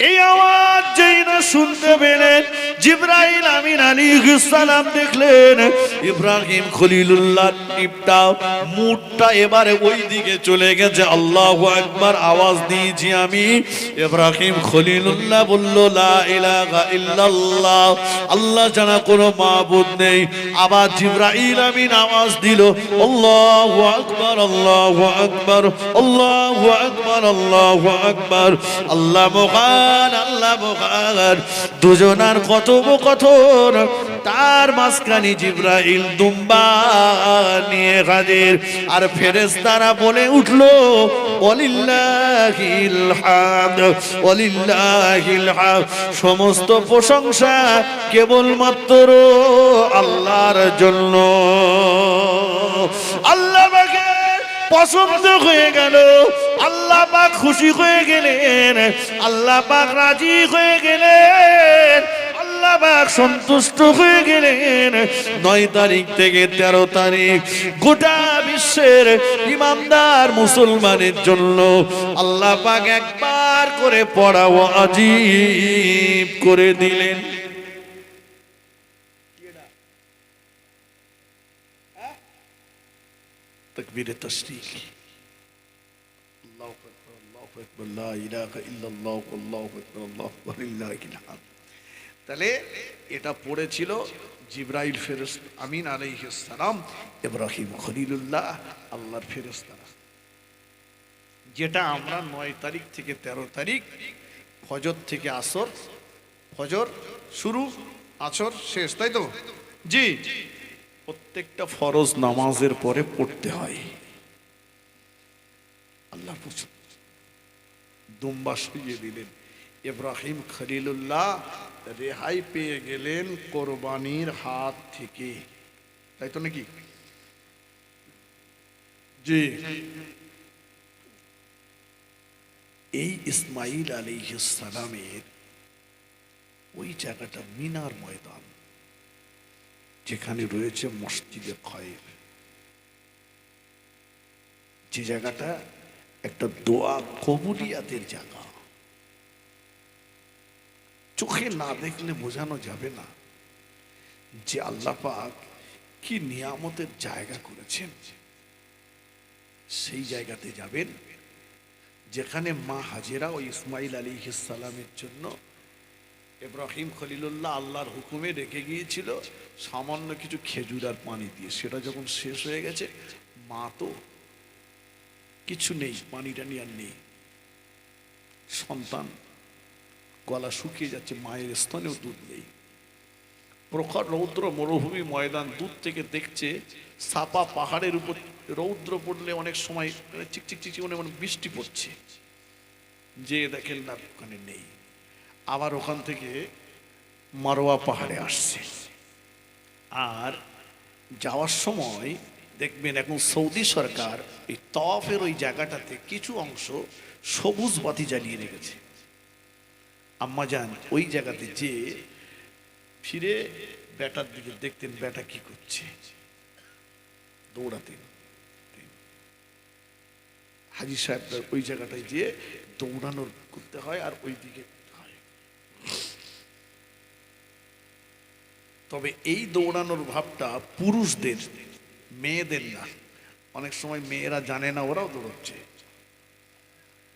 এই আওয়াজ যেই না শুনতে পেলেন, জিবরাইল আমিন আলাইহিস সালাম দেখলেন ইব্রাহিম খলিলুল্লাহ টিপটা মুটটা এবারে ওই দিকে চলে গেছে। আল্লাহু আকবার আওয়াজ দিয়েছি আমি। ইব্রাহিম খলিলুল্লাহ বলল, লা ইলাহা ইল্লাল্লাহ, আল্লাহ ছাড়া কোনো মাবুদ নেই। আবার জিবরাইল আমিন আওয়াজ দিল, আল্লাহু আকবার, আল্লাহু আকবার, আল্লাহু আকবার, আল্লাহু আকবার। আল্লাহ মহান, আল্লাহ মহান। দুজনার কথোপকথন, তার মাঝখানে জিবরাইল দুম্বা নিয়ে হাজির। আর ফেরেশতারা বলে উঠলো, ওয়ালিল্লাহিল হামদ, ওয়ালিল্লাহিল হামদ। সমস্ত প্রশংসা কেবলমাত্র আল্লাহর জন্য। আল্লাহ পাকে পছন্দ হয়ে গেল, আল্লাহ পাক খুশি হয়ে গেলেন, আল্লাহ পাক রাজি হয়ে গেলেন, আল্লাহ পাক সন্তুষ্ট হয়ে গেলেন। 9 তারিখ থেকে 13 তারিখ গোটা বিশ্বের ইমানদার মুসলমানের জন্য আল্লাহ পাক একবার করে পড়া ওয়াজিব করে দিলেন। তাকবীরে তাশরীক, আল্লাহু আকবার, আল্লাহু আকবার, লা ইলাহা ইল্লাল্লাহ, আল্লাহু আকবার, আল্লাহু আকবার, লিল্লাহিল হামদ। তাহলে এটা পড়েছিল জিবরাইল ফেরেশতা আমিন আলাইহিস সালাম, ইব্রাহিম খলিলুল্লাহ আল্লাহর ফেরেশতা। যেটা আমরা 9 তারিখ থেকে 13 তারিখ ফজর থেকে আসর, ফজর শুরু আসর শেষ, তাই তো? জি, প্রত্যেকটা ফরজ নামাজের পরে পড়তে হয়। আল্লাহ দুম্বা শুইয়ে দিলেন। ইব্রাহিম খলিলুল্লাহ রেহাই পেয়ে গেলেন কোরবানির হাত থেকে, তাই তো নাকি? জি, এই ইসমাইল আলাইহিস সালামের ওই জায়গাটা মিনার ময়দান, যেখানে রয়েছে মসজিদে খয়ের, যে জায়গাটা একটা দোয়া কবুলিয়াতের জায়গা। চোখে না দেখলে বোঝানো যাবে না যে আল্লাহ পাক কি নিয়ামতের জায়গা করেছেন। সেই জায়গাতে যাবেন যেখানে মা হাজেরা ও ইসমাইল আলাইহিস সালামের জন্য ইব্রাহিম খলিলুল্লাহ আল্লাহর হুকুমে রেখে গিয়েছিল সামান্য কিছু খেজুর আর পানি দিয়ে, সেটা যখন শেষ হয়ে গেছে, মা তো কিছু নেই, পানি টানি আর নেই, সন্তান গলা শুকিয়ে যাচ্ছে, মায়ের স্তনেও দুধ নেই, প্রখর রৌদ্র মরুভূমি ময়দান, দূর থেকে দেখছে সাপা পাহাড়ের উপর রৌদ্র পড়লে অনেক সময় চিকচিক চিকচিক মনে বৃষ্টি পড়ছে, যে দেখেন না ওখানে নেই। আবার ওখান থেকে মারোয়া পাহাড়ে আসছে, আর যাওয়ার সময় দেখবেন এখন সৌদি সরকার এই তওয়াফের ওই জায়গাটাতে কিছু অংশ সবুজ বাতি জ্বালিয়ে রেখেছে। আম্মাজান ওই জায়গাতে যে ফিরে বেটার দিকে দেখতেন, বেটা কি করছে, দৌড়াতেন। হাজি সাহেব ওই জায়গাটায় যে দৌড়ানোর করতে হয় আর ওই দিকে হয়। তবে এই দৌড়ানোর ভাবটা পুরুষদের, মেয়েদের না। অনেক সময় মেয়েরা জানে না ওরাও দৌড়াচ্ছে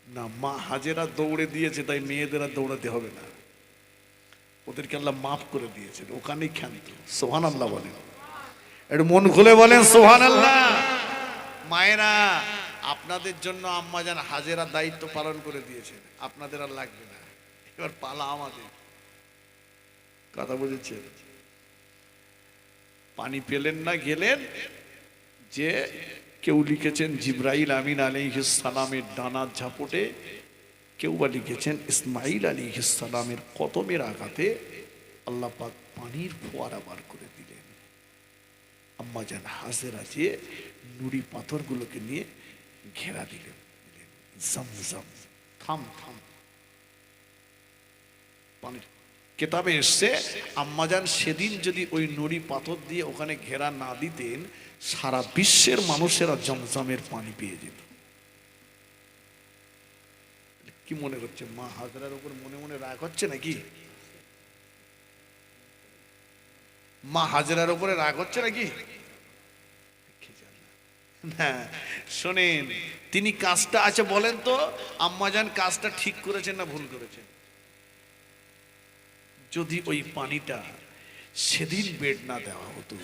না, মা হাজেরা দৌড়ে দিয়েছে তাই মেয়েদের আর দৌড়াতে হবে না, ওদেরকে আল্লাহ মাফ করে দিয়েছেন, ওখানেই ক্ষান্ত। সুবহানাল্লাহ বলেন, একটু মন খুলে বলেন সুবহানাল্লাহ। মায়েরা আপনাদের জন্য আম্মাজান হাজেরা দায়িত্ব পালন করে দিয়েছেন, আপনাদের আর লাগবে না, এবার পালা আমাদের। কথা বুঝেছেন? পানি পেলেন না, গেলেন, যে কেউ লিখেছেন জিবরাইল আমিন আলাইহিস সালামের ডানার ঝাপটে, কেউ বা লিখেছেন ইসমাইল আলাইহিস সালামের কদমের আঘাতে আল্লাহ পাক পানির ফোয়ারা বার করে দিলেন। আম্মাজান হাজেরা যে নুড়ি পাথরগুলোকে নিয়ে ঘেরা দিলেন, জমজম, থাম থাম। পানির কেতাবে এসছে আম্মাজান সেদিন যদি ওই নুড়ি পাথর দিয়ে ওখানে ঘেরা না দিতেন, সারা বিশ্বের মানুষেরা জমজমের পানি পেয়ে যেত। কি মনে হচ্ছে, মা হাজরার উপর মনে মনে রাগ হচ্ছে নাকি? মা হাজরার উপরে রাগ হচ্ছে নাকি? না, শোনেন, তিনি কাজটা আছে বলেন তো, আম্মাজান কাজটা ঠিক করেছেন না ভুল করেছেন? যদি ওই পানিটা সেদিন বেড না দেওয়া হতো,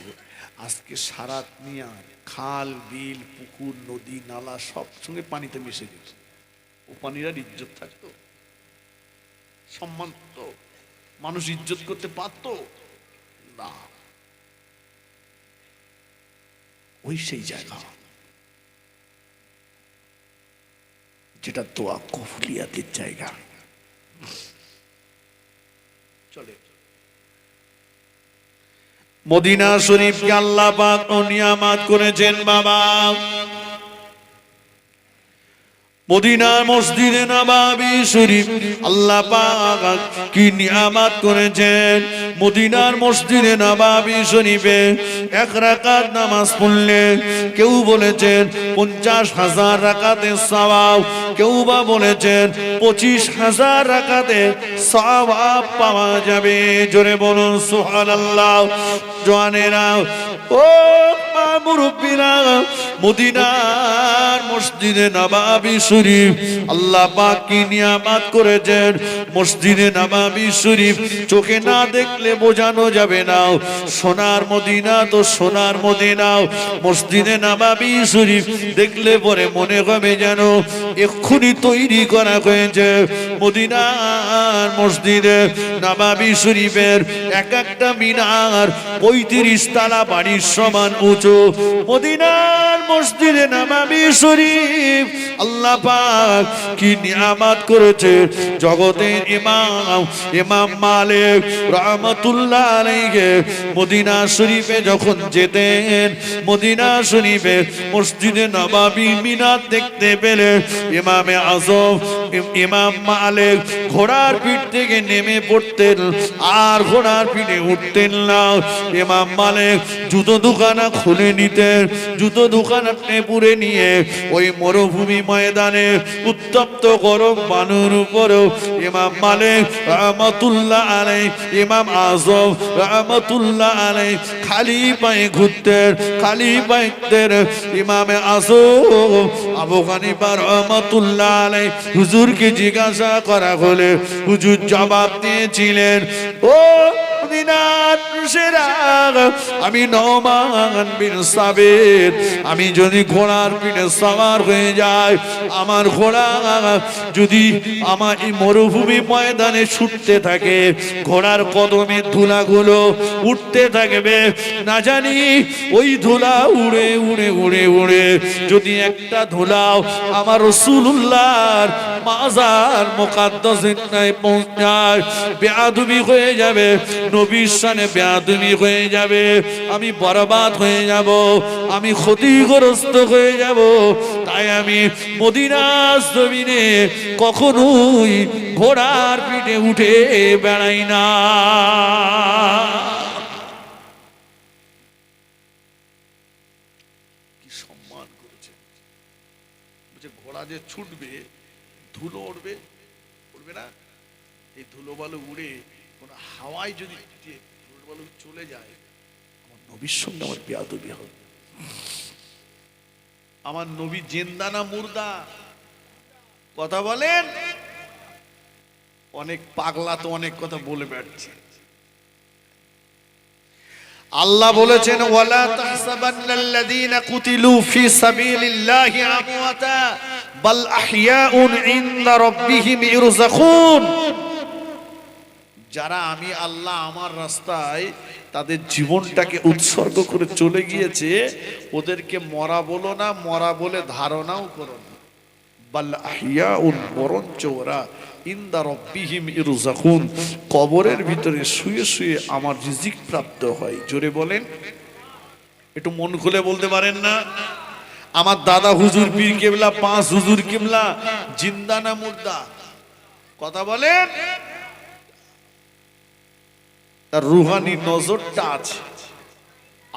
আজকে সারা দুনিয়ার খাল বিল পুকুর নদী নালা সব সঙ্গে পানিতে মিশে যেত, ও পানির আর ইজ্জত থাকতো, সম্মান তো মানুষ ইজ্জত করতে পারতো না। ওই সেই জায়গা যেটা দোয়া কবুলিয়াতের জায়গা। চলে মদিনা শরীফকে আল্লাহ পাক নিয়ামত করেছেন বাবা। মদিনার মসজিদে নববী শরীফ আল্লাহ পাক কি নিয়ামত করেছেন। মদিনার মসজিদে নববী শরীফে এক রাকাত নামাজ পড়লে কেউ বলেছেন 50,000 রাকাতের সওয়াব, কেউ বা বলেছেন 25,000 রাকাতের সওয়াব পাওয়া যাবে। জোরে বলুন সুবহানাল্লাহ। জওয়ানেরা ও মুরব্বিরা, মদিনার মসজিদে নববী শরীফ আল্লাহ পাক কি নিয়ামত করেছেন। মসজিদে নববী শরীফ চোখে না দেখলে বোঝানো যাবে না, সোনার মদিনা তো সোনার মদিনা। মসজিদে নববী শরীফ দেখলে পরে মনে হবে যেন এক্ষুনি তৈরি করা হয়েছে। মদিনার মসজিদে নববী শরীফের এক একটা মিনার 35 তলা বাড়ির সমান উঁচু। মদিনার মসজিদে নববী শরীফ আল্লাহ পাক কি নিয়ামত করেছে। জগতের ইমাম মালিক রাহমাতুল্লাহ আলাইহি মদিনা শরীফে যখন যেতেন, মদিনা শরীফে মসজিদে নববী মিনার দেখতে পেলে ইমামে আযম ইমাম মালিক ঘোড়ার পিঠ থেকে নেমে পড়তেন আর ঘোড়ার পিঠে উঠতেন না। ইমাম মালিক জুতো দুখানা খুলে নিতেন, জুতো দুখানা টেপুরে নিয়ে ওই মরুভূমি ময়দানে উত্তপ্ত গরম বালুর উপরেও ইমাম মালিক রাহমাতুল্লাহ আলাইহি ইমাম আযম রাহমাতুল্লাহ আলাইহি খালি পায়ে ঘুরতেন, খালি পায়ে। ইমামে আযম আবু হানিফা রাহমাতুল্লাহ আলাইহি হুজুরকে জিজ্ঞাসা করা হলে হুজুর জবাব দিয়েছিলেন, ও মদিনার মানুষেরা, আমি নোমান বিন সাবিত, আমি যদি ঘোড়ার পিঠে সওয়ার হয়ে যাই, আমার ঘোড়া যদি আমার এই মরুভূমি ময়দানে ছুটতে থাকে, ঘোড়ার কদমের ধুলাগুলো উঠতে থাকবে, না জানি ওই ধুলা উড়ে উড়ে উড়ে উড়ে যদি একটা ধুলাও আমার রাসূলুল্লাহর মাজার মুকাদ্দাসের নাই পৌঁছায়, বেয়াদবি হয়ে যাবে, নবীর শানে বেয়াদবি হয়ে যাবে, আমি বরবাদ হয়ে যাব, আমি ক্ষতিগ্রস্ত হয়ে যাব। তাই আমি মদিনার জমিনে কখনোই ঘোড়ার পিঠে উঠে বেড়াই না। কি সম্মান করেছে, ঘোড়া যে ছুটবে, ধুলো উড়বে, উড়বে না, এই ধুলো বালু উড়ে কোন হাওয়ায় যদি ধুলো বালু চলে যায়, আমার নবীর সঙ্গে আমার বেয়াদবি হবে। আমার নবী জিন্দা না মুর্দা? কথা বলেন। অনেক পাগলা তো অনেক কথা বলে বেড়াচ্ছে। আল্লাহ বলেছেন, ওয়ালা তাহসাবান্নাল্লাযীনা কুতিলু ফি সাবিলিল্লাহি আমওয়াতা বাল আহইয়াউন ইনদা রাব্বিহিম ইরযাকুন। যারা আমি আল্লাহ আমার রাস্তায় তাদের জীবনটাকে উৎসর্গ করে চলে গিয়েছে, ওদেরকে মরা বলো না, মরা বলে ধারণাও করো না। বাল আহইয়াউন, বরঞ্চ ওরা ইনদা রাব্বিহিম ইরযাকুন, কবরের ভিতরে শুয়ে শুয়ে আমার রিজিক প্রাপ্ত হয়। জোরে বলেন, একটু মন খুলে বলতে পারেন না? আমার দাদা হুজুর পীর কেবলা, 5 হুজুর কেবলা জিন্দা না মুর্দা? কথা বলেন। তার রুহানি নজরটা আছে,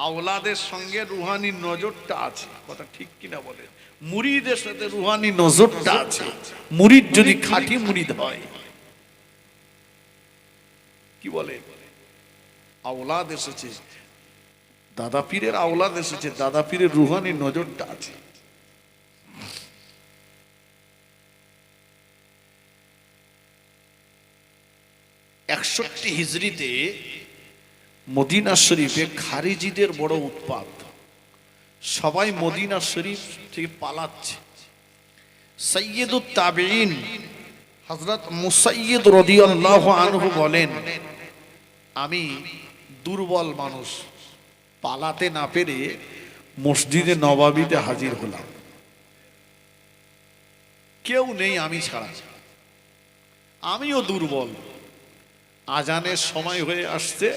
আওলাদের সঙ্গে রুহানি নজরটা আছে। কথা ঠিক কিনা বলেন? মুরিদের সাথে রুহানি নজরটা আছে। মুরিদ যদি খাঁটি মুরিদ হয়, কি বলে, আওলাদ এসেছে, দাদা পীরের আওলাদ এসেছে, দাদা পীরের রুহানি নজরটা আছে। হিজরিতে মদিনা শরীফে খারিজিদের বড় উৎপাত, সবাই মদিনা শরীফ থেকে পালাচ্ছে। সাইয়্যিদুত তাবেঈন হযরত মুসাইয়্যিদ রাদিয়াল্লাহু আনহু বলেন, আমি দুর্বল মানুষ, পালাতে না পেরে মসজিদে নববীতে হাজির হলাম, কেউ নেই আমি ছাড়া, আমিও দুর্বল। আজানের সময় হয়ে আসছে,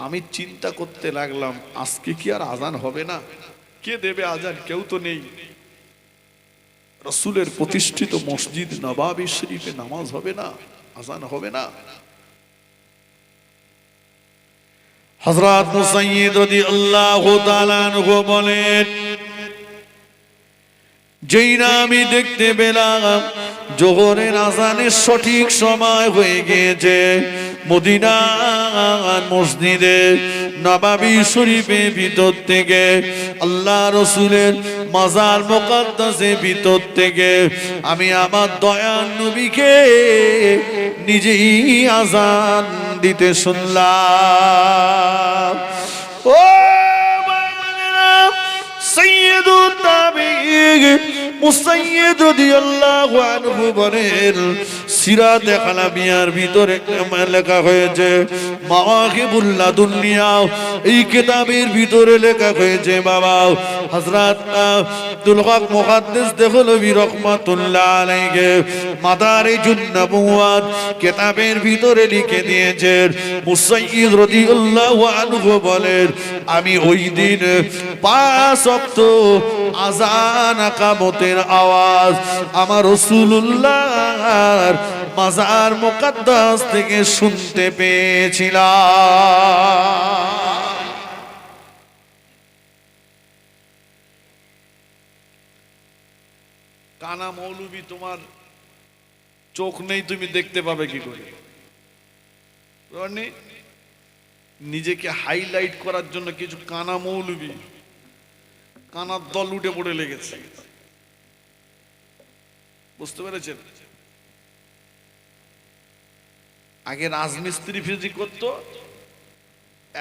আমি চিন্তা করতে লাগলাম, আজকে কি আর আজান হবে না? কে দেবে আজান? কেউ তো নেই। রাসূলের প্রতিষ্ঠিত মসজিদ নববী শরীফে নামাজ হবে না, আজান হবে না। হযরত মুসাইয়্যিদ রাদিয়াল্লাহু তাআলা আনহু বলেন, যেই না আমি দেখতে পেলাম জোহরের আজানের সঠিক সময় হয়ে গিয়েছে, মদিনার মসজিদে নববী শরীফের ভিতর থেকে, আল্লাহ রাসূলের মাজার মুকাদ্দাসের ভিতর থেকে আমি আমার দয়ার নবীকে নিজেই আজান দিতে শুনলাম। ও সাইয়্যিদুত তাবেঈন মুসাইয়্যিদ রাদিয়াল্লাহু আনহু বলেন, সিরাতে কালামিয়ার ভিতরে লেখা হয়েছে, মাওয়াহিবুল লাদুনিয়া, এই কিতাবের ভিতরে লেখা হয়েছে, বাবা হযরত আব্দুল হক মুহাদ্দিস দেহলভী রাহমাতুল্লাহ আলাইহি মাদারিজুন নবুওয়াত কিতাবের ভিতরে লিখে দিয়েছেন, মুসাইয়্যিদ রাদিয়াল্লাহু আনহু বলেন, আমি ওই দিন 5 ওয়াক্ত আযান ইকামতের আওয়াজ আমার রাসূলুল্লাহর মাজার মুকাদ্দাস থেকে শুনতে পেয়েছিলাম। কানা মৌলবী, তোমার চোখ নেই, তুমি দেখতে পাবে কি করে? নিজেকে হাইলাইট করার জন্য কিছু কানা মৌলবী, কানার দল উঠে পড়ে লেগেছে। বুঝতে পেরেছেন? আগে রাজমিস্ত্রি ফিজি করতো,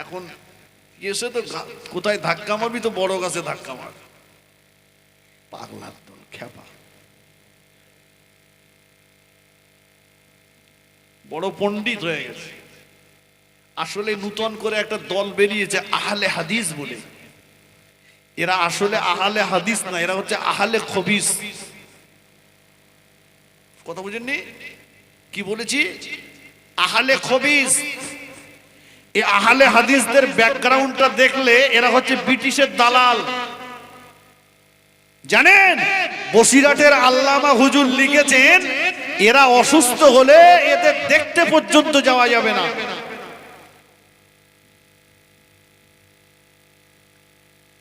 এখন এসে তো কোথায় ধাক্কা মারবি তো বড় গাছে ধাক্কা মার। পাগলার দল, খেপা, বড় পণ্ডিত হয়ে গেছে। আসলে নূতন করে একটা দল বেরিয়েছে আহলে হাদিস বলে। এরা আসলে আহলে হাদিস না, এরা হচ্ছে আহলে খবিস। কথা বুঝেননি? কি বলেছি? আহলে খবিস। এই আহলে হাদিসদের ব্যাকগ্রাউন্ডটা দেখলে এরা হচ্ছে ব্রিটিশের দালাল। জানেন, বসিরহাটের আল্লামা হুজুর লিখেছেন এরা অসুস্থ হলে এদের দেখতে পর্যন্ত যাওয়া যাবে না।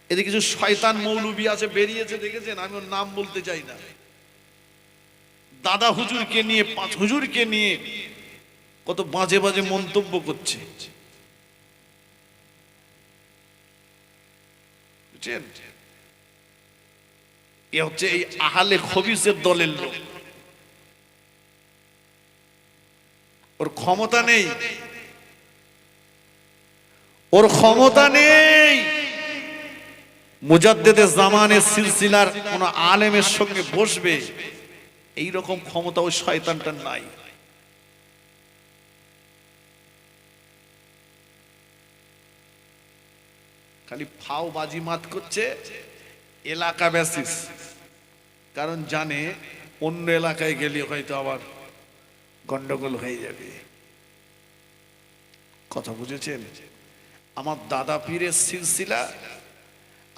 এদের কিছু শয়তান মৌলবি আছে বেরিয়েছে, দেখেছেন? আমি ওর নাম বলতে চাই না। দাদা হুজুরকে নিয়ে, পাঁচ হুজুরকে নিয়ে কত বাজে বাজে মন্তব্য করছে, বুঝছেন? এ হচ্ছে এই আহলে খবিসের দলের লোক। ওর ক্ষমতা নেই, ওর ক্ষমতা নেই মুজাদ্দেদে জামানের সিলসিলার কোন আলেমের সঙ্গে বসবে, এই রকম ক্ষমতা ওই শয়তানটার নাই। খালি ফাও বাজি মাত করছে এলাকা বেসিস, কারণ জানে অন্য এলাকায় গেলে হয়তো আবার গন্ডগোল হয়ে যাবে। কথা বুঝেছেন? আমার দাদা পীরের সিলসিলা,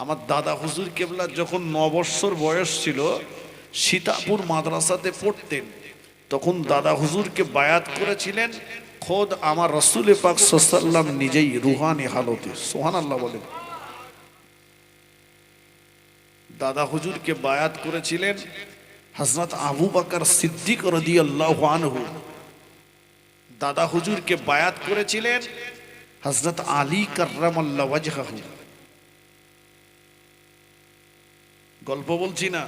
আমার দাদা হুজুর কেবলা যখন 9 বছর বয়স ছিল, সীতাপুর মাদ্রাসাতে পড়তেন, তখন দাদা হুজুরকে বায়াত করেছিলেন খোদ আমার রাসূল পাক সাল্লাল্লাহু আলাইহি ওয়াসাল্লাম নিজেই রুহানি হালতে। সুবহানাল্লাহ বলেন। দাদা হুজুরকে বায়াত করেছিলেন হযরত আবু বকর সিদ্দিক রাদিয়াল্লাহু আনহু। দাদা হুজুরকে বায়াত করেছিলেন হযরত আলী কাররামাল্লাহু ওয়াজহাহু। গল্প বলছি না,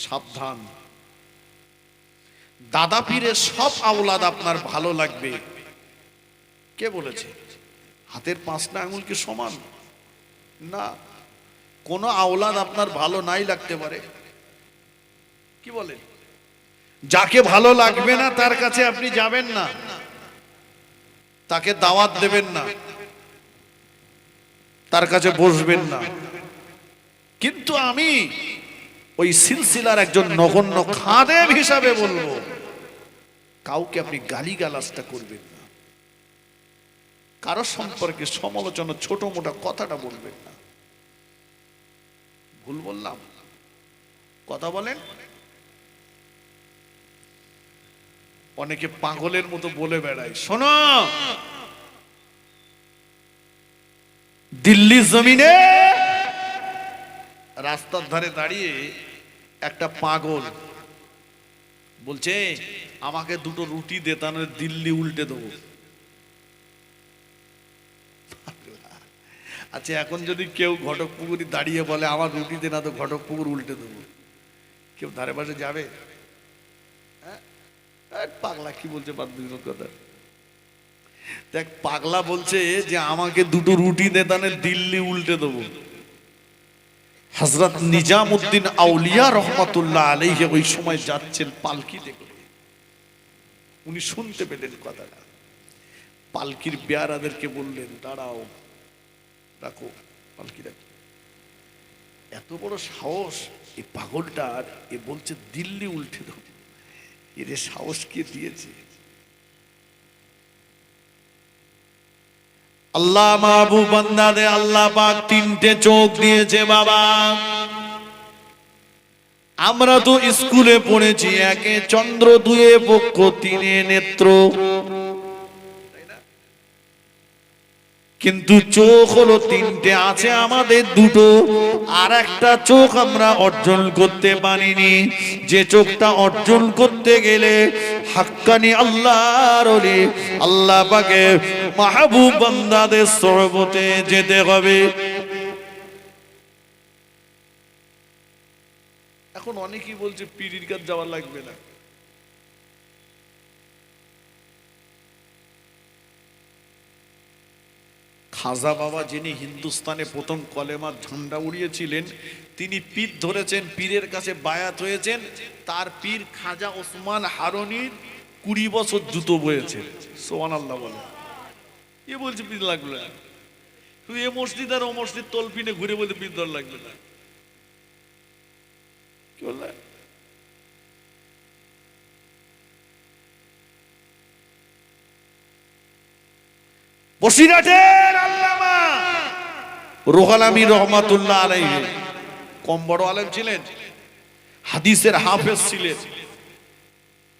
সাবধান। দাদা পীরের সব আওলাদ আপনার ভালো লাগবে, কে বলেছে? হাতের 5টা আঙুল কি সমান? না, কোন আওলাদ আপনার ভালো নাই লাগতে পারে। কি বলেন? যাকে ভালো লাগবে না তার কাছে আপনি যাবেন না, তাকে দাওয়াত দেবেন না, তার কাছে বসবেন না। কিন্তু আমি ওই সিলসিলার একজন নগণ্য খাদেম হিসাবে বলবো, কাউকে আপনি গালিগালাজটা করবেন না, কারো সম্পর্কে সমালোচনা ছোট মোটা কথাটা বলবেন না। ভুল বললাম? কথা বলেন। অনেকে পাগলের মতো বলে বেড়ায়, শোনো, দিল্লি জমিনে রাস্তার ধারে দাঁড়িয়ে একটা পাগল বলছে আমাকে 2টো রুটি দে, তা নয় দিল্লি উল্টে দেবো। আচ্ছা, এখন যদি কেউ ঘটকপুকুরি দাঁড়িয়ে বলে আমার রুটি দে না তো ঘটকপুকুর উল্টে দেবো, কেউ ধারে পাশে যাবে? পাগলা কি বলছে বাদবির কথা। দেখ, পাগলা বলছে যে আমাকে 2টো রুটি দে, তা নয় দিল্লি উল্টে দেবো। হযরত নিজামউদ্দিন আউলিয়া রহমাতুল্লাহ আলাইহি ওই সময় যাচ্ছেন পালকিতে করে। উনি শুনতে পেলেন কথাটা, পালকির বেয়ারাদেরকে বললেন দাঁড়াও, রাখো পালকি রাখো। এত বড় সাহস এই পাগলটার, এ বলছে দিল্লি উল্টে দেবো। এর সাহস কে দিয়েছে? আল্লাহ মাহবুব বান্দাদে আল্লাহ পাক 3টে চোখ দিয়েছে বাবা। আমরা তো স্কুলে পড়েছি 1 চন্দ্র, 2 বক্ষ, 3 নেত্র, কিন্তু চোখ হলো 3টে, আছে আমাদের 2টো। আর একটা চোখ আমরা অর্জন করতে পারিনি, যে চোখটা অর্জন করতে গেলে হাক্কানি আল্লাহর ওলি আল্লাহ পাকের মাহবুব বান্দাদের সহবতে যেতে হবে। এখন অনেকেই বলছে পীরের কাছে যাওয়া লাগবে না। খাজা বাবা যিনি হিন্দুস্তানে প্রথম কলেমার ঝান্ডা উড়িয়েছিলেন, তিনি পীর ধরেছেন, পীরের কাছে বায়াত হয়েছেন। তার পীর খাজা ওসমান হারুনির 20 বছর জুতো বয়েছে। সুবহানাল্লাহ বলে। এ বলছে পীর লাগবে না। তুই এ মসজিদ আর ও মসজিদ তলপিনে ঘুরে বলতে পীর ধর লাগবে না। কি বললে? বসিরহাটের আল্লামা রুহুল আমিন রহমাতুল্লাহ আলাইহি কম বড় আলেম ছিলেন, হাদিসের হাফেজ ছিলেন।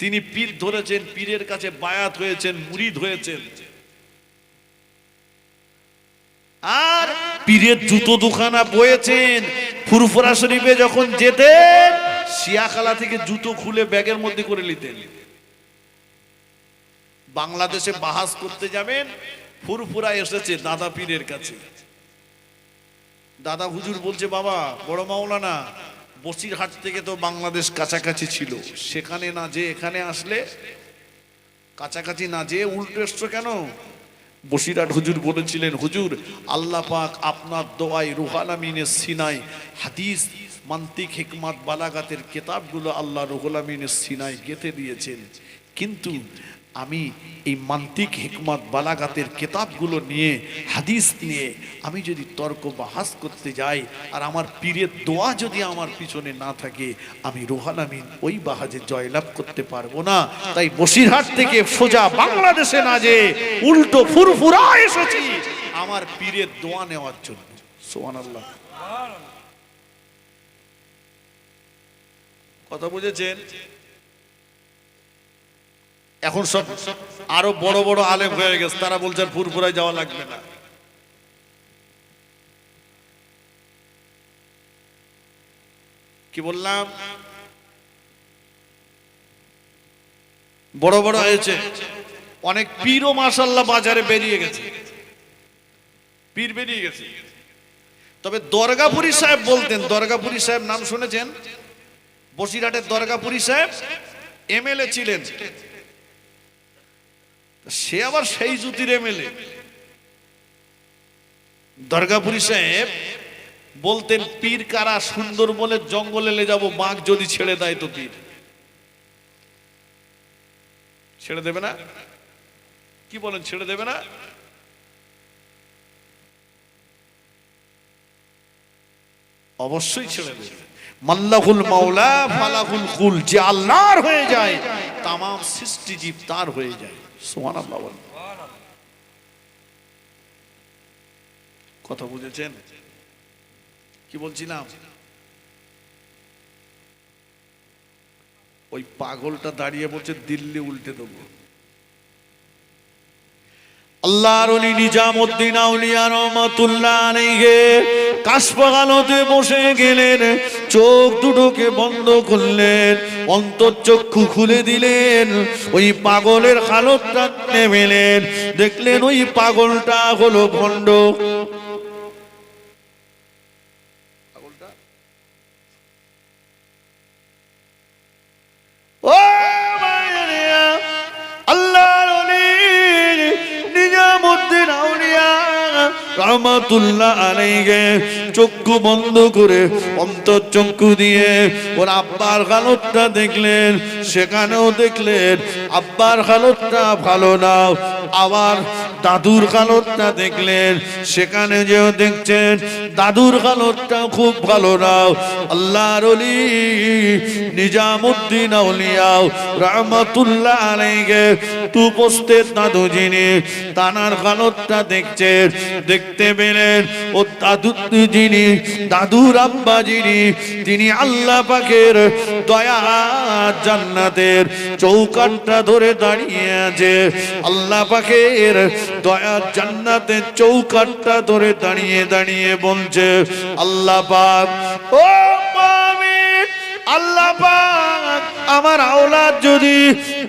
তিনি পীর ধরেছেন, পীরের কাছে বায়াত হয়েছেন, মুরিদ হয়েছেন। আর পীরের জুতো দুখানা বয়েছেন। ফুরফুরা শরীফে যখন যেতেন, শিয়াখালা থেকে জুতো খুলে ব্যাগের মধ্যে করে নিতেন। বাংলাদেশে বাহাস করতে যাবেন, ফুরফুরা এসেছে দাদা পীরের কাছে। দাদা হুজুর বলছে, বাবা বড় মাওলানা, বসিরহাট থেকে তো বাংলাদেশ কাছাকাছি ছিল, সেখানে না যে এখানে আসলে, কাছাকাছি না যে উল্টো এসছো কেন? বসিরহাট হুজুর বলেছিলেন, হুজুর আল্লাহ পাক আপনার দোয়ায় রুহুল আমিনের সিনায় হাদিস, মান্তিক, হিকমত, বালাগাতের কিতাবগুলো আল্লাহ রুহুল আমিনের সিনায় গেঁথে দিয়েছেন। কিন্তু আমি এই মান্তিক, হিকমত, বালাগাতের কিতাবগুলো নিয়ে, হাদিস নিয়ে আমি যদি তর্ক বাহাস করতে যাই আর আমার পীরের দোয়া যদি আমার পিছনে না থাকে, আমি রুহুল আমিন ওই বাহাজে জয়লাভ করতে পারবো না। তাই বসিরহাট থেকে সোজা বাংলাদেশে না যে উল্টো ফুরফুরা এসেছি আমার পীরের দোয়া নেওয়ার জন্য। সুবহানাল্লাহ। কথা বুঝেছেন? এখন সব আরো বড় বড় আলেম হয়ে গেছে, তারা বলছেন ফুরফুরায় যাওয়া লাগবে না। কি বললাম? বড় বড় হয়েছে, অনেক পীরও মাশাআল্লাহ বাজারে বেরিয়ে গেছে, পীর বেরিয়ে গেছে। তবে দরগাপুরি সাহেব বলতেন, দরগাপুরি সাহেব নাম শুনেছেন? বসিরহাটের দরগাপুরি সাহেব এমএলএ ছিলেন। সে আবার সেই জুতির এমএলএ। দরগাপুরি সাহেব বলতেন, পীর কারা? সুন্দরবনের জঙ্গলে লে যাব, বাঘ যদি ছেড়ে দেয় তো পীর ছেড়ে দেবে না? কি বলেন, ছেড়ে দেবে না? অবশ্যই ছেড়ে দেবে। মাল্লাহুল মাওলা ফালাহুল কুল, যে আল্লাহর হয়ে যায় তাম সৃষ্টি জীব তার হয়ে যায়। সুবহানাল্লাহ। কথা বুঝেছেন? কি বলছিলাম? ওই পাগলটা দাঁড়িয়ে বলছে দিল্লি উল্টে দেবো। আল্লাহর ওলি নিজামউদ্দিন আউলিয়া রহমাতুল্লাহ আলাইহি কাশবাগানতে বসে গেলেন, চোখ দুটোকে বন্ধ করলেন, অন্তর্চক্ষু খুলে দিলেন, ওই পাগলের হালতটা নেমেলেন, দেখলেন ওই পাগলটা হলো ভণ্ড। পাগলটা ও আল্লাহর ওলি নিজামউদ্দিন আউলিয়া রহমাতুল্লাহ আলাইহি চক্ষু বন্ধ করে অন্তর্চক্ষু দিয়ে ওর আব্বার হালতটা দেখলেন। সেখানেও দেখলেন আব্বার হালতটা ভালো না। আবার দাদুর হালতটা দেখলেন, সেখানে যেও দেখছেন দাদুর হালতটা খুব ভালো না। আল্লাহর ওলি নিজামউদ্দিন আউলিয়া রহমাতুল্লাহ আলাইহি তু পোস্তের দাদু যিনি, তানার হালতটা দেখছেন। দেখতে পেলেন ও দাদু যিনি, দাদুর আব্বা যিনি, তিনি আল্লাহ পাকের দয়া জান্নাতের চৌকাঠটা ধরে দাঁড়িয়ে আছে। আল্লাহ পাকের দয়া জান্নাতের চৌকাঠটা ধরে দাঁড়িয়ে দাঁড়িয়ে বলছে, আল্লাহ পাক ও আমিন, আল্লাহ পাক আমার আওলাদ যদি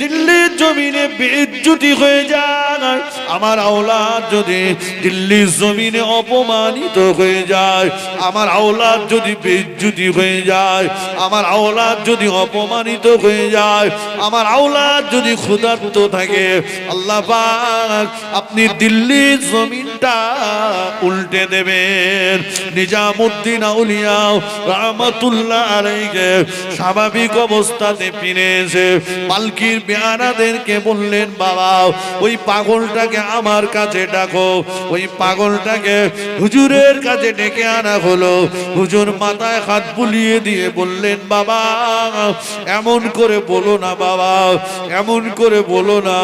দিল্লির জমিনে বেইজ্জতি হয়ে যায়, আমার আওলাদ যদি দিল্লির জমিনে অপমানিত হয়ে যায়, আমার আওলাদ যদি বেইজ্জতি হয়ে যায়, আমার আওলাদ যদি অপমানিত হয়ে যায়, আমার আওলাদ যদি ক্ষুধার্ত থাকে, আল্লাহ পাক আপনি দিল্লির জমিনটা উল্টে দেবেন। নিজামুদ্দিন আউলিয়া রাহমাতুল্লাহ আলাইহি স্বাভাবিক অবস্থাতে ফিরে এসে পালকির বেয়ারাদেরকে বললেন, বাবা ওই পাগলটাকে আমার কাছে ডাকো। ওই পাগলটাকে হুজুরের কাছে ডেকে আনা হলো। হুজুর মাথায় হাত বুলিয়ে দিয়ে বললেন, বাবা এমন করে বলো না বাবা, এমন করে বলো না,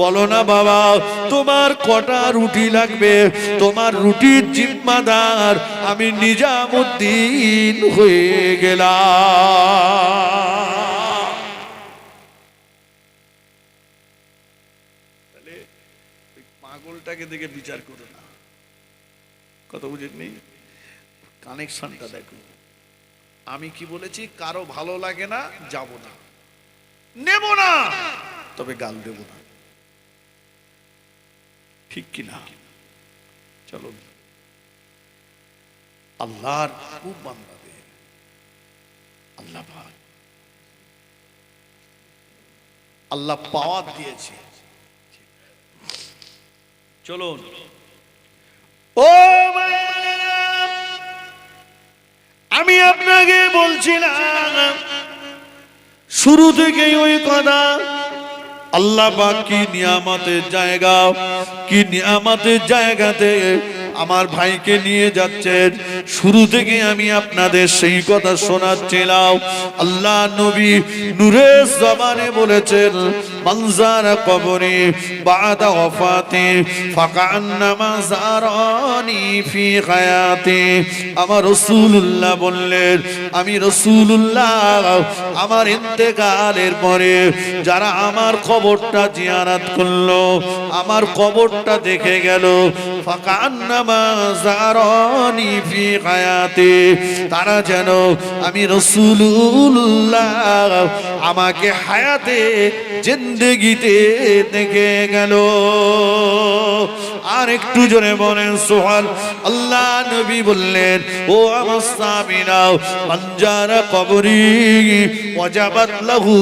বলো না বাবা তোমার কটা রুটি লাগবে, তোমার রুটির জিম্মাদার আমি নিজামুদ্দিন হয়ে গেলাম। পাগলটাকে দেখে বিচার করো না, কথা বুঝেননি? কানেকশনটা দেখো। আমি কি বলেছি? কারো ভালো লাগে না যাব না, নেব না, তবে গাল দেব না, ঠিক কি না? চলো আল্লাহর খুব বান্দাদের আল্লাহ পাক আল্লাহ পাওয়ার দিয়েছে। চলুন ও আমি আপনাকে বলছিলাম শুরু থেকেই ওই কথা, আল্লাহ পাক কি নিয়ামতের জায়গা, কি নিয়ামতের জায়গাতে আমার ভাইকে নিয়ে যাচ্ছেন। শুরু থেকে আমি আপনাদের সেই কথা শোনাচ্ছিলাম। আল্লাহ নবী নূরের জবানে বলেছেন, মানজারা কবরি বাদা ওয়াফাতি ফাকান্নামা জারানি ফি হায়াতি। আমার রাসূলুল্লাহ বললেন, আমি রাসূলুল্লাহ আমার ইন্তেকালের পরে যারা আমার কবরটা জিয়ারত করলো, আমার কবরটা দেখে গেল, ফাকান্নামা জারানি ফি হায়াতি, তারা যেন আমি রাসূলুল্লাহ আমাকে হায়াতে জিন্দেগিতে দেখে গেল। আর একটু জোরে বলেন সুবহান আল্লাহ। নবী বললেন, ও আমার সাহাবীরা, মানজারা কবরি ওয়াজাবাত লাহু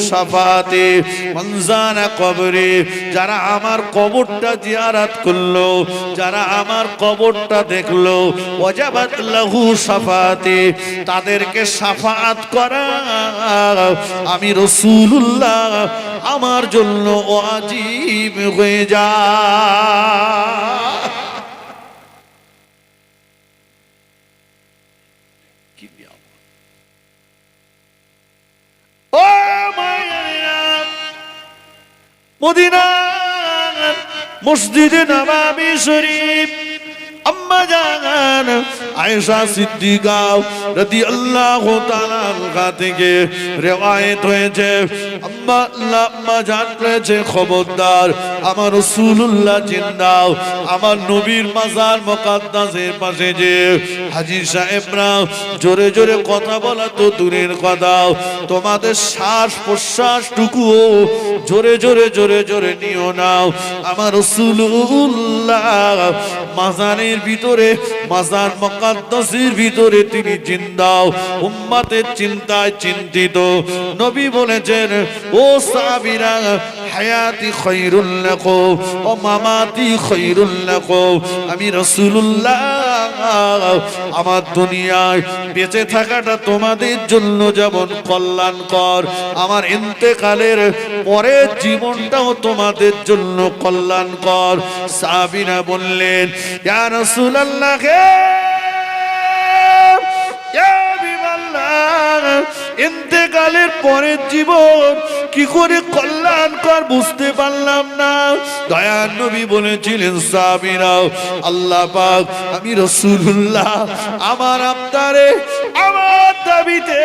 শাফাতি। মানজারা কবরি, যারা আমার কবরটা জিয়ারত করলো, যারা আমার কবরটা দেখলো, ওয়াজাবাত লাহু শাফাতি, তাদেরকে শাফাআত করা আমি রাসূলুল্লাহ আমার জন্য ওয়াজিব হয়ে যায়। কি ও মায়েরা, মদিনার মসজিদে নববী শরীফ আম্মা জান আয়েশা সিদ্দিকা রাদিয়াল্লাহু তাআলা আনহা থেকে রওয়ায়াত হয়েছে, আম্মা জান বলেছে, খবরদার আমার রাসূলুল্লাহ জিন্দা, আমার নবীর মাজার মুকাদ্দাসের পাশে যে হাজী সাহেবরা জোরে জোরে কথা বলা তো দূরের কথা, তোমাদের শ্বাস প্রশ্বাসটুকুও জোরে জোরে জোরে জোরে নিও না। আমার রাসূলুল্লাহ মাজারের ভিতরে, মাজার মুকাদ্দাসের ভিতরে তিনি জিন্দা, উম্মতের চিন্তায় চিন্তিত। নবী বলেছেন, ও সাহাবীরা, হায়াতি খায়রুল লাকুম ও মামাতি খায়রুল লাকুম। আমি রাসূলুল্লাহ আমার দুনিয়ায় বেঁচে থাকাটা তোমাদের জন্য যেমন কল্যাণকর, আমার ইন্তেকালের পরের জীবনটাও তোমাদের জন্য কল্যাণকর। সাহাবীরা বললেন, ইয়া রাসূলুল্লাহ, ইয়া হাবিবাল্লাহ, ইন্তেকালের পরের জীবন কি করে কল্যাণকর বুঝতে পারলাম না। দয়ার নবী বলেছিলেন, সাহাবীরা, আল্লাহ পাক আমি রাসূলুল্লাহ আমার আবদারে, আমার দাবিতে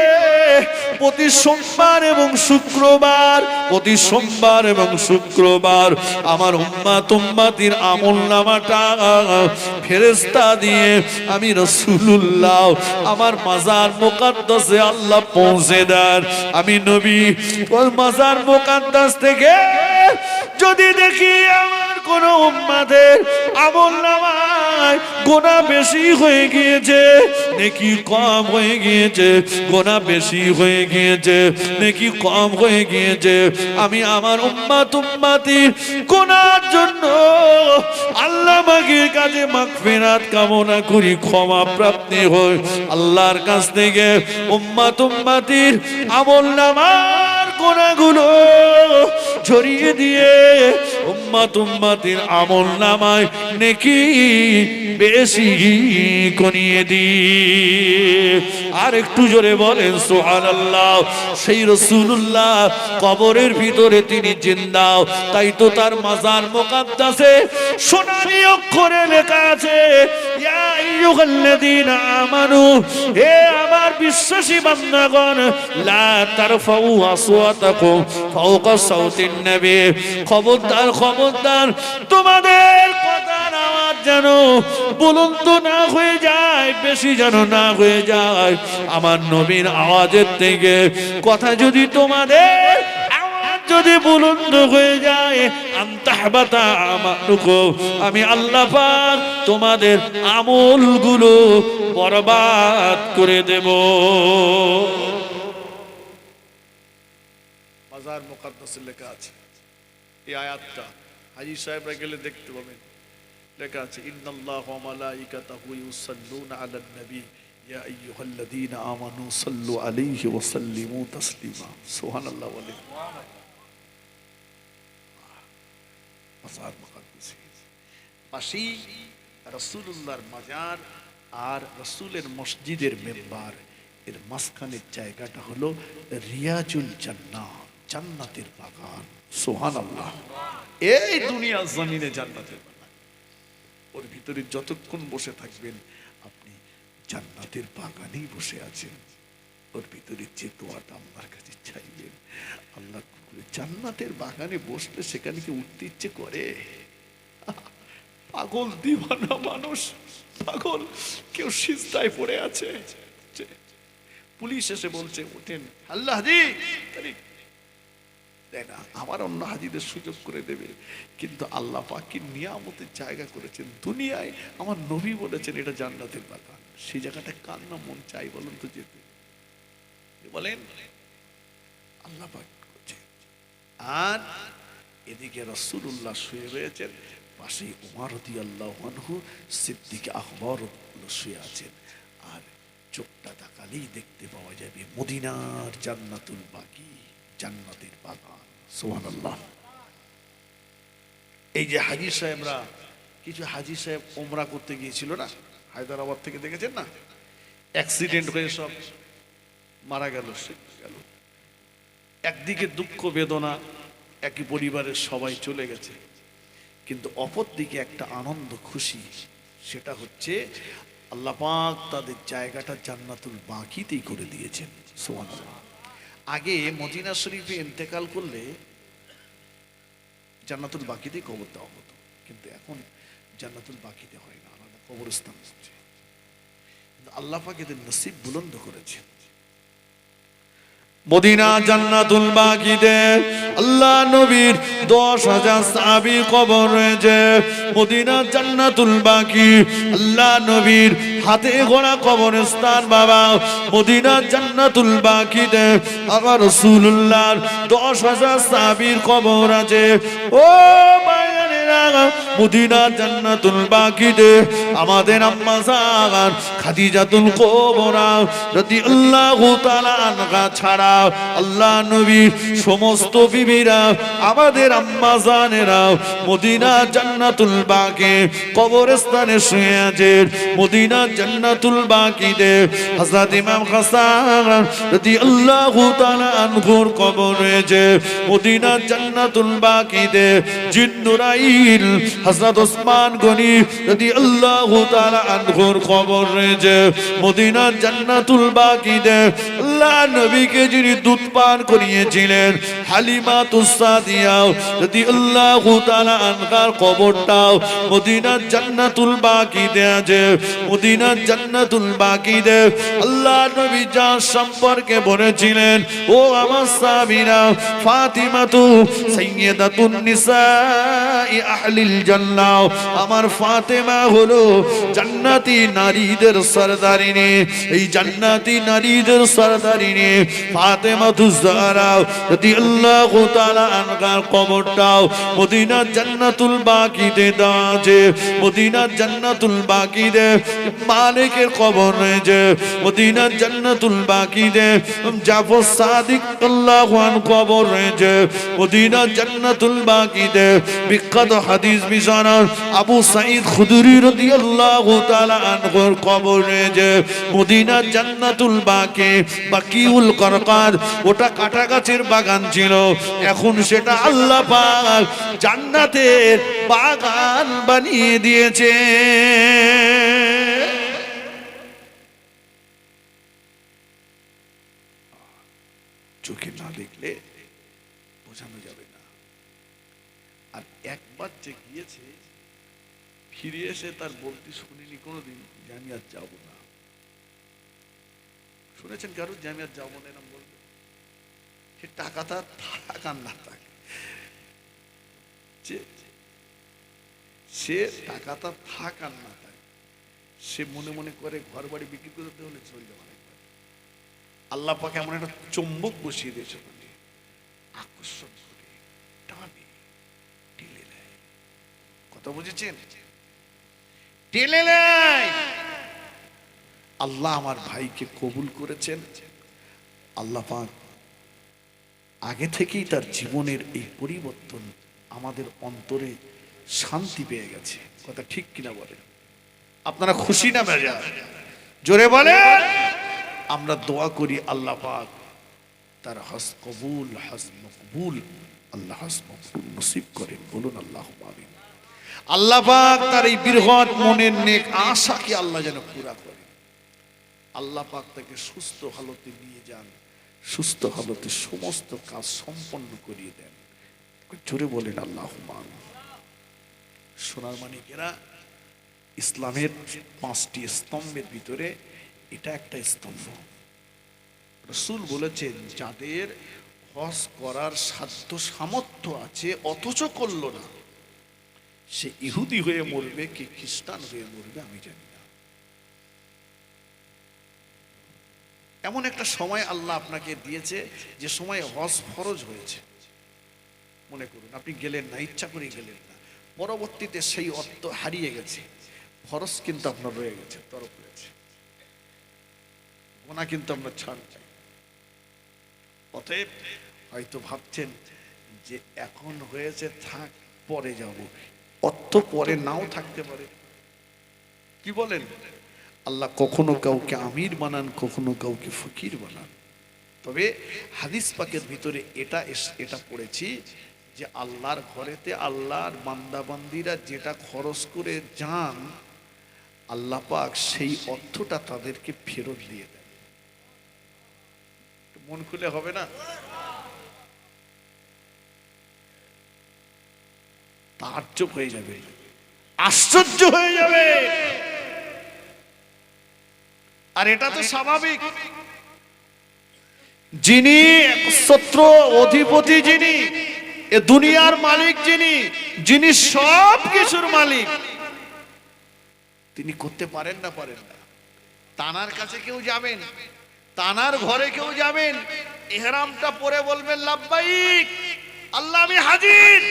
প্রতি সোমবার এবং শুক্রবার, প্রতি সোমবার এবং শুক্রবার আমার উম্মাতির আমলনামাটা ফেরেশতা দিয়ে আমি রাসূলুল্লাহ আমার মাজার মুকাদ্দাসে আল্লাহ পৌঁছে দেন। আমি নবী ওই মাজার মুকাদ্দাস থেকে যদি দেখি আমার কোন উম্মাদের আমলনামায় গুনাহ বেশি হয়ে গিয়েছে, নেকি কম হয়ে গিয়েছে, গুনাহ বেশি হয়ে গিয়েছে, নেকি কম হয়ে গিয়েছে, আমি আমার উম্মাতির গুনাহর জন্য আল্লাহ পাকের কাছে মাগফিরাত কামনা করি, ক্ষমা প্রাপ্তি হয় আল্লাহর কাছ থেকে। উম্মাতির আমলনামার গুনাহগুলো ছড়িয়ে দিয়ে উম্মাতির আমলনামায় নেকি বেশি করিয়ে দি। আর একটু জোরে বলেন সুবহানাল্লাহ। সেই রাসূলুল্লাহ কবরের ভিতরে তিনি জিন্দা, তাই তো তার মাজার মুকাদ্দাসে সোনালী অক্ষরে লেখা আছে, ইয়া আইয়ুহাল্লাযীনা আমানু, হে আমার বিশ্বাসী বান্দাগণ, লা তারফাউ আসওয়াতাকুম ফাওকা সাউতিন নবী, খবরদার খবরদার তোমাদের কথার আওয়াজ যেন বুলন্দ না হয়ে যায়, বেশি যেন না হয়ে যায় আমার নবীর আওয়াজের থেকে। কথা যদি তোমাদের আওয়াজ যদি বুলন্দ হয়ে যায়, আনতাহবাতা আমালুকুম, আমি আল্লাহ পাক তোমাদের আমলগুলো বরবাদ করে দেব। মাজার মুকাদ্দাসে লেখা আছে এই আয়াতটা, হাজী সাহেবরা গেলে দেখতে পাবেন লেখা আছে, ইন্নাল্লাহা ওয়া মালাইকাতাহু ইউসাল্লুনা আলান নবী ইয়া আইয়ুহাল্লাযীনা আমানু সাল্লু আলাইহি ওয়া সাল্লিমু তাসলিমা। সুবহানাল্লাহ বলেন। মাজার মুকাদ্দাসে পাশেই রাসূলুল্লাহর মাজার আর রাসূলের মসজিদের মেম্বার, এর মাঝখানের জায়গাটা হলো রিয়াজুল জান্নাহ, জান্নাতের বাগান। সুবহানাল্লাহ। এই দুনিয়ার জমিনে জান্নাতের বাগান, ওর ভিতরে যতক্ষণ বসে থাকবেন আপনি জান্নাতের বাগানেই বসে আছেন। ওর ভিতরে যে দোয়াটা আল্লাহর কাছে চাইবেন, আল্লাহ জান্নাতের বাগানে বসলে সেখানে কি উঠতে ইচ্ছে করে? পাগল দিওয়ানা মানুষ, পাগল, কেউ সিজদায় পড়ে আছে, পুলিশ এসে বলছে ওঠেন, আল্লাহ হাজি দেয় না, আমার অন্য হাজিদের সুযোগ করে দেবে, কিন্তু আল্লাহ পাক কি নিয়ামতের জায়গা করেছেন দুনিয়ায়। আমার নবী বলেছেন এটা জান্নাতের বাগান, সেই জায়গাটা কার না মন চাই বলেন তো যেতে, বলেন আল্লাহ পাক করছে। আর এদিকে রাসূলুল্লাহ শুয়ে রয়েছেন, পাশে উমর রাদিয়াল্লাহু আনহু, সিদ্দিক আকবর শুয়ে আছেন। আর চোখটা তাকালেই দেখতে পাওয়া যাবে মদিনার জান্নাতুল বাকি, জান্নাতের বাগান। সুবহানাল্লাহ। এই যে হাজী সাহেবরা, কিছু হাজী সাহেব ওমরা করতে গিয়েছিল না হায়দ্রাবাদ থেকে, দেখেছেন না, অ্যাক্সিডেন্ট হয়ে সব মারা গেল। একদিকে দুঃখ বেদনা, একই পরিবারের সবাই চলে গেছে, কিন্তু অপরদিকে একটা আনন্দ খুশি, সেটা হচ্ছে আল্লাহ পাক তাদের জায়গাটা জান্নাতুল বাকিতেই করে দিয়েছেন। সুবহানাল্লাহ। আগে মদিনা শরীফে ইন্তেকাল করলে জান্নাতুল বাকিতেই কবর দেওয়া হতো, কিন্তু এখন জান্নাতুল বাকিতে হয় না, আলাদা কবরস্থান হচ্ছে। আল্লাহ পাক এদের নসিব বুলন্দ করেছেন। মদিনা জান্নাতুল বাকিতে আল্লাহ নবীর 10,000 সাহাবীর কবর রয়েছে। মদিনা জান্নাতুল বাকি আল্লাহ নবীর হাতে গড়া কবরস্থান বাবা। মদিনা জান্নাতুল বাকিতে আমার রাসূলুল্লাহর 10,000 সাহাবীর কবর আছে। ও ভাইয়েরা, মদিনা জান্নাতুল বাকিতে আমাদের আম্মা জান খাদিজাতুল কুবরা রাদিয়াল্লাহু তাআলা আনহা ছাড়া আল্লাহ নবীর সমস্ত বিবিরা, আমাদের আম্মা জানেরা মদিনা জান্নাতুল বাকি কবরস্থানে শুয়ে আছেন। মদিনা জান্নাতুল বাকিতে হযরত ইমাম হাসান রাদিয়াল্লাহু তাআলা আনহুর কবর রয়েছে। মদিনা জান্নাতুল বাকিতে জিন্নুরাইল হযরত ওসমান গনি রাদিয়াল্লাহু তাআলা আনহুর কবর রয়েছে মদিনার জান্নাতুল বাকিতে। আল্লাহ নবীকে যিনি দুধ পান করিয়েছিলেন হালিমাতুস সাদিয়া রাদিয়াল্লাহু তাআলা আনহার কবরটাও মদিনার জান্নাতুল বাকিতে আছে। মদিনার জান্নাতুল বাকিতে আল্লাহ নবী যার সম্পর্কে বলেছিলেন, ও আমার সাহাবীরা, ফাতিমাতু সাইয়্যিদাতুন নিসাই আহলিল জান্নাহ, আমার ফাতেমা হলো জান্নাতি নারীদের সরদারিনী। এই জান্নাতি নারীদের সরদারিনী ফাতেমাতুজ জাহরা রাদিয়াল্লাহু তাআলা আনহার কবরটাও মদিনার জান্নাতুল বাকিতে আছে। মদিনার জান্নাতুল বাকিতে মালিকের কবর রয়েছে। মদিনার জান্নাতুল বাকিতে জাফর সাদিক আল্লাহু আনহু কবর রয়েছে। মদিনার জান্নাতুল বাকিতে বিখ্যাত হাদিস বিশারদ আবু সাঈদ খুদরি রাদিয়াল্লাহু তাআলা আনহুর কবর রয়েছে। মদিনার জান্নাতুল বাকি বাকিউল কারকাদ, ওটা কাটা গাছের বাগান ছিল, এখন সেটা আল্লাহ পাক জান্নাতের বাগান বানিয়ে দিয়েছে। চোখে না দেখলে বোঝানো যাবে না। আর একবার যে গিয়েছে ফিরে এসে তার বলতে শুনিনি কোনোদিন যে আমি আর যাবো না। শুনেছেন কারো যে আমি আর যাবো না এরকম বলবে? সে টাকাটা থাক আর না থাক, সে টাকাটা থাক আর না থাক, সে মনে মনে করে ঘর বাড়ি বিক্রি করতে হলে চলে যাওয়া। আল্লাহ পাক এমন একটা চুম্বক বসিয়ে দিয়েছে, মানে আকর্ষণ করে টানে টেনে নেয়। কথা বুঝেছেন? টেনে নেয়। আল্লাহ আমার ভাইকে কবুল করেছেন। আল্লাহ পাক আগে থেকেই তার জীবনের এই পরিবর্তন আমাদের অন্তরে শান্তি পেয়ে গেছে। কথা ঠিক কিনা বলেন? আপনারা খুশি না বেজা? জোরে বলেন। আমরা দোয়া করি আল্লাহ পাক তার হজ কবুল, হজ মকবুল, আল্লাহ হজ মকবুল নসিব করেন। বলুন আল্লাহুম্মা আমিন। আল্লাহ পাক তার এই বৃহৎ মনের নেক আশাকে আল্লাহ যেন পুরা করে। আল্লাহ পাক তাকে সুস্থ হালতে নিয়ে যান, সুস্থ হালতে সমস্ত কাজ সম্পন্ন করিয়ে দেন। জোরে বলেন আল্লাহুম্মা আমিন। সোনার মানিকেরা, ইসলামের 5টি স্তম্ভের ভিতরে এটা একটা স্তম্ভ। রাসূল বলেছেন, যাদের হজ করার সাধ্য সামর্থ্য আছে অথচ করলো না, সে ইহুদি হয়ে মরবে কি খ্রিস্টান হয়ে মরবে আমি জানি না। এমন একটা সময় আল্লাহ আপনাকে দিয়েছে যে সময় হজ ফরজ হয়েছে। মনে করুন আপনি গেলেন না, ইচ্ছা করে গেলেন না, পরবর্তীতে সেই অর্থ হারিয়ে গেছে, ফরজ কিন্তু আপনার রয়ে গেছে, তরফ রয়েছে, গোনা কিন্তু আমরা ছাড় চাই। অতএব হয়তো ভাবছেন যে এখন হয়েছে থাক, পরে যাব, অর্থ পরে নাও থাকতে পারে। কি বলেন? আল্লাহ কখনো কাউকে আমির বানান, কখনো কাউকে ফকির বানান। তবে হাদিস পাকের ভিতরে এটা পড়েছি যে আল্লাহর ঘরেতে আল্লাহর বান্দাবান্দিরা যেটা খরচ করে যান, আল্লাহ পাক সেই অর্থটা তাদেরকে ফেরত দিয়ে দেন। মন খুলে হবে না? তাজ্জব হয়ে যাবে, আশ্চর্য হয়ে যাবে। আর এটা তো স্বাভাবিক। যিনি একছত্র অধিপতি, যিনি এ দুনিয়ার মালিক, যিনি সব কিছুর মালিক, তিনি করতে পারেন না? পারেন না। তানার কাছে কেউ যাবেন, তানার ঘরে কেউ যাবেন, ইহরামটা পরে বলবেন লাব্বাইক আল্লাহ আমি হাজির,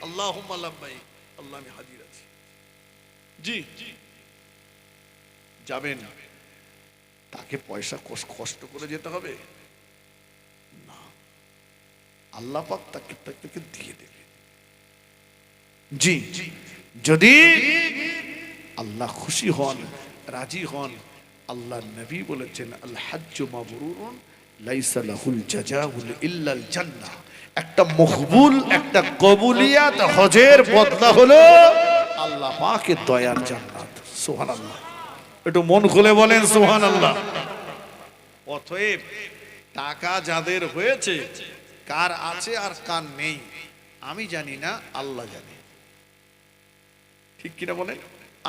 আল্লাহুম্মা লাব্বাইক আল্লাহ আমি হাজির আছি। জি যাবেন, তাকে পয়সা কষ্ট করে যেতে হবে না, আল্লাহ পাক তাকে দিয়ে দেবে। জি যদি আল্লাহ খুশি হন, রাজি হন। আল্লাহ নবী বলেছেন, আল হাজ্জু মাবরুরুন লাইসা লাহুল জাযাউল ইল্লাল জান্নাহ। একটা মকবুল, একটা কবুলিয়াত হজের বদলা হলো আল্লাহ পাকের দয়ার জান্নাত। সুবহানাল্লাহ, একটু মন খুলে বলেন সুবহানাল্লাহ। অতএব টাকা যাদের হয়েছে, কার আছে আর কার নেই আমি জানি না, আল্লাহ জানে। ঠিক কিনা বলেন?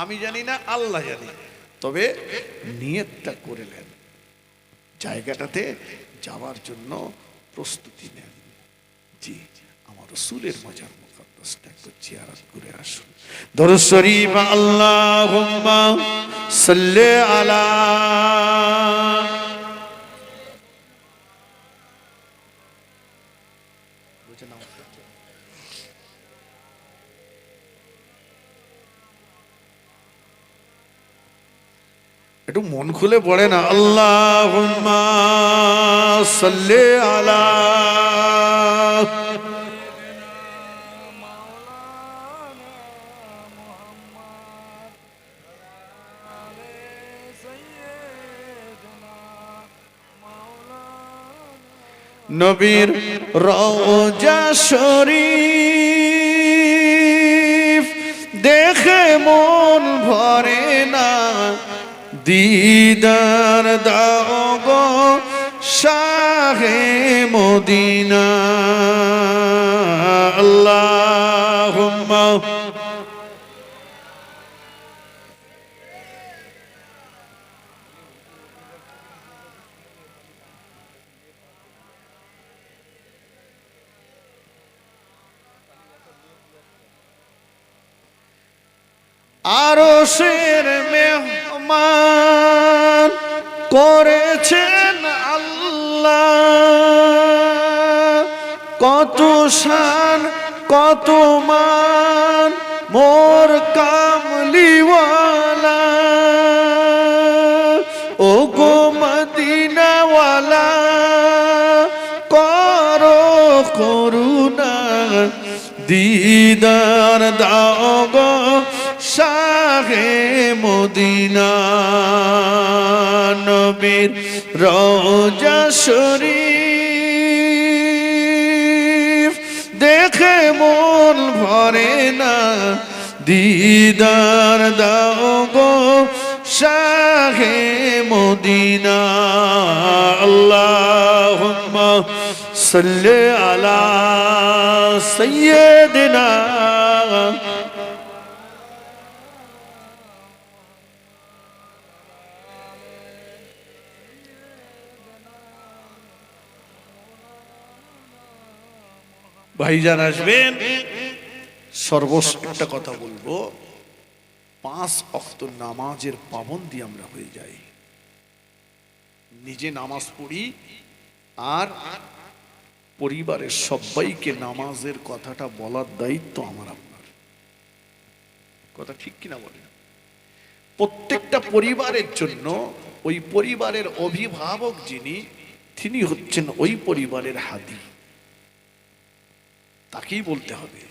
আমি জানি না, আল্লাহ জানে। তবে নিয়তটা করে নেন, জায়গাটাতে যাওয়ার জন্য প্রস্তুতি নেন। জি, আমার রাসূলের মাজার মুকদ্দাসটা একটু জিয়ারত করে আসুন। দরুদ শরীফ আল্লাহুম্মা সাল্লি আলা একটু মন খুলে পড়ে না, আল্লাহুম্মা সাল্লি আলা নবীর রওজা শরীফ দেখে মন ভরে না, দিদার দাও গো শাহে মদিনা। আল্লাহুম্মা আরশের মেহমান করেছেন আল্লাহ, কত শান কত মান মোর কামলিওয়ালা। ও গো মদিনাওয়ালা করো করুণা, দিদার দাও গো শাহে মদিনা। নবীর রওজা শরীফ দেখে মন ভরে না, দিদার দাও গো শাহে মদিনা। আল্লাহুম্মা সাল্লি আলা সাইয়্যিদিনা ভাইজান আসবেন। সর্বশেষ একটা কথা বলবো, 5 ওয়াক্ত নামাজের পাবন্দি আমরা হয়ে যাই, নিজে নামাজ পড়ি আর পরিবারের সবাইকে নামাজের কথাটা বলার দায়িত্ব আমার আপনার। কথা ঠিক কিনা বলেন? প্রত্যেকটা পরিবারের জন্য ওই পরিবারের অভিভাবক যিনি, তিনি হচ্ছেন ওই পরিবারের হাদি, তাকেই বলতে হবে,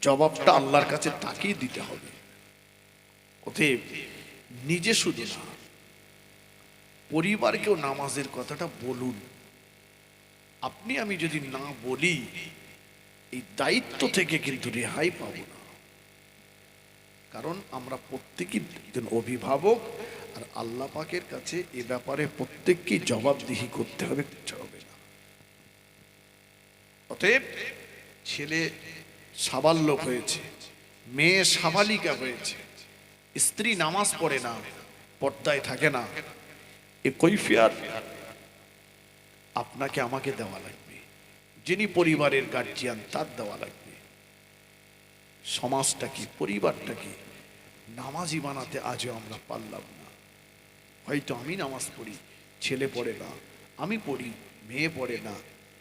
জবাবটা আল্লাহর কাছে তাকেই দিতে হবে। অতএব নিজে শুধু না, পরিবারকেও নামাজের কথাটা বলুন। আপনি আমি যদি না বলি, এই দায়িত্ব থেকে কিন্তু রেহাই পাব না। কারণ আমরা প্রত্যেকেই একজন অভিভাবক, আর আল্লাহ পাকের কাছে এ ব্যাপারে প্রত্যেককেই জবাবদিহি করতে হবে, হবে না। অতএব ছেলে সাবালক হয়েছে, মেয়ে সাবালিকা হয়েছে, স্ত্রী নামাজ পড়ে না, পর্দায় থাকে না, এ কৈফিয়ত আপনাকে আমাকে দেওয়া লাগবে, যিনি পরিবারের গার্জিয়ান তার দেওয়া লাগবে। সমাজটা কি, পরিবারটা কি নামাজি বানাতে আজও আমরা পারলাম না। হয়তো আমি নামাজ পড়ি, ছেলে পড়ে না, আমি পড়ি, মেয়ে পড়ে না,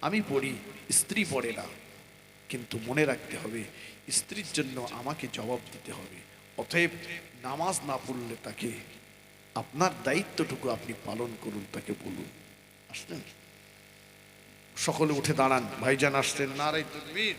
আমি পড়ি, স্ত্রী পড়ে না, কিন্তু মনে রাখতে হবে স্ত্রীর জন্য আমাকে জবাব দিতে হবে। অতএব নামাজ না পড়লে তাকে আপনার দায়িত্বটুকু আপনি পালন করুন, তাকে বলুন। আসলেন সকলে উঠে দাঁড়ান, ভাইজান আসছেন, নারায়ে তাকবীর।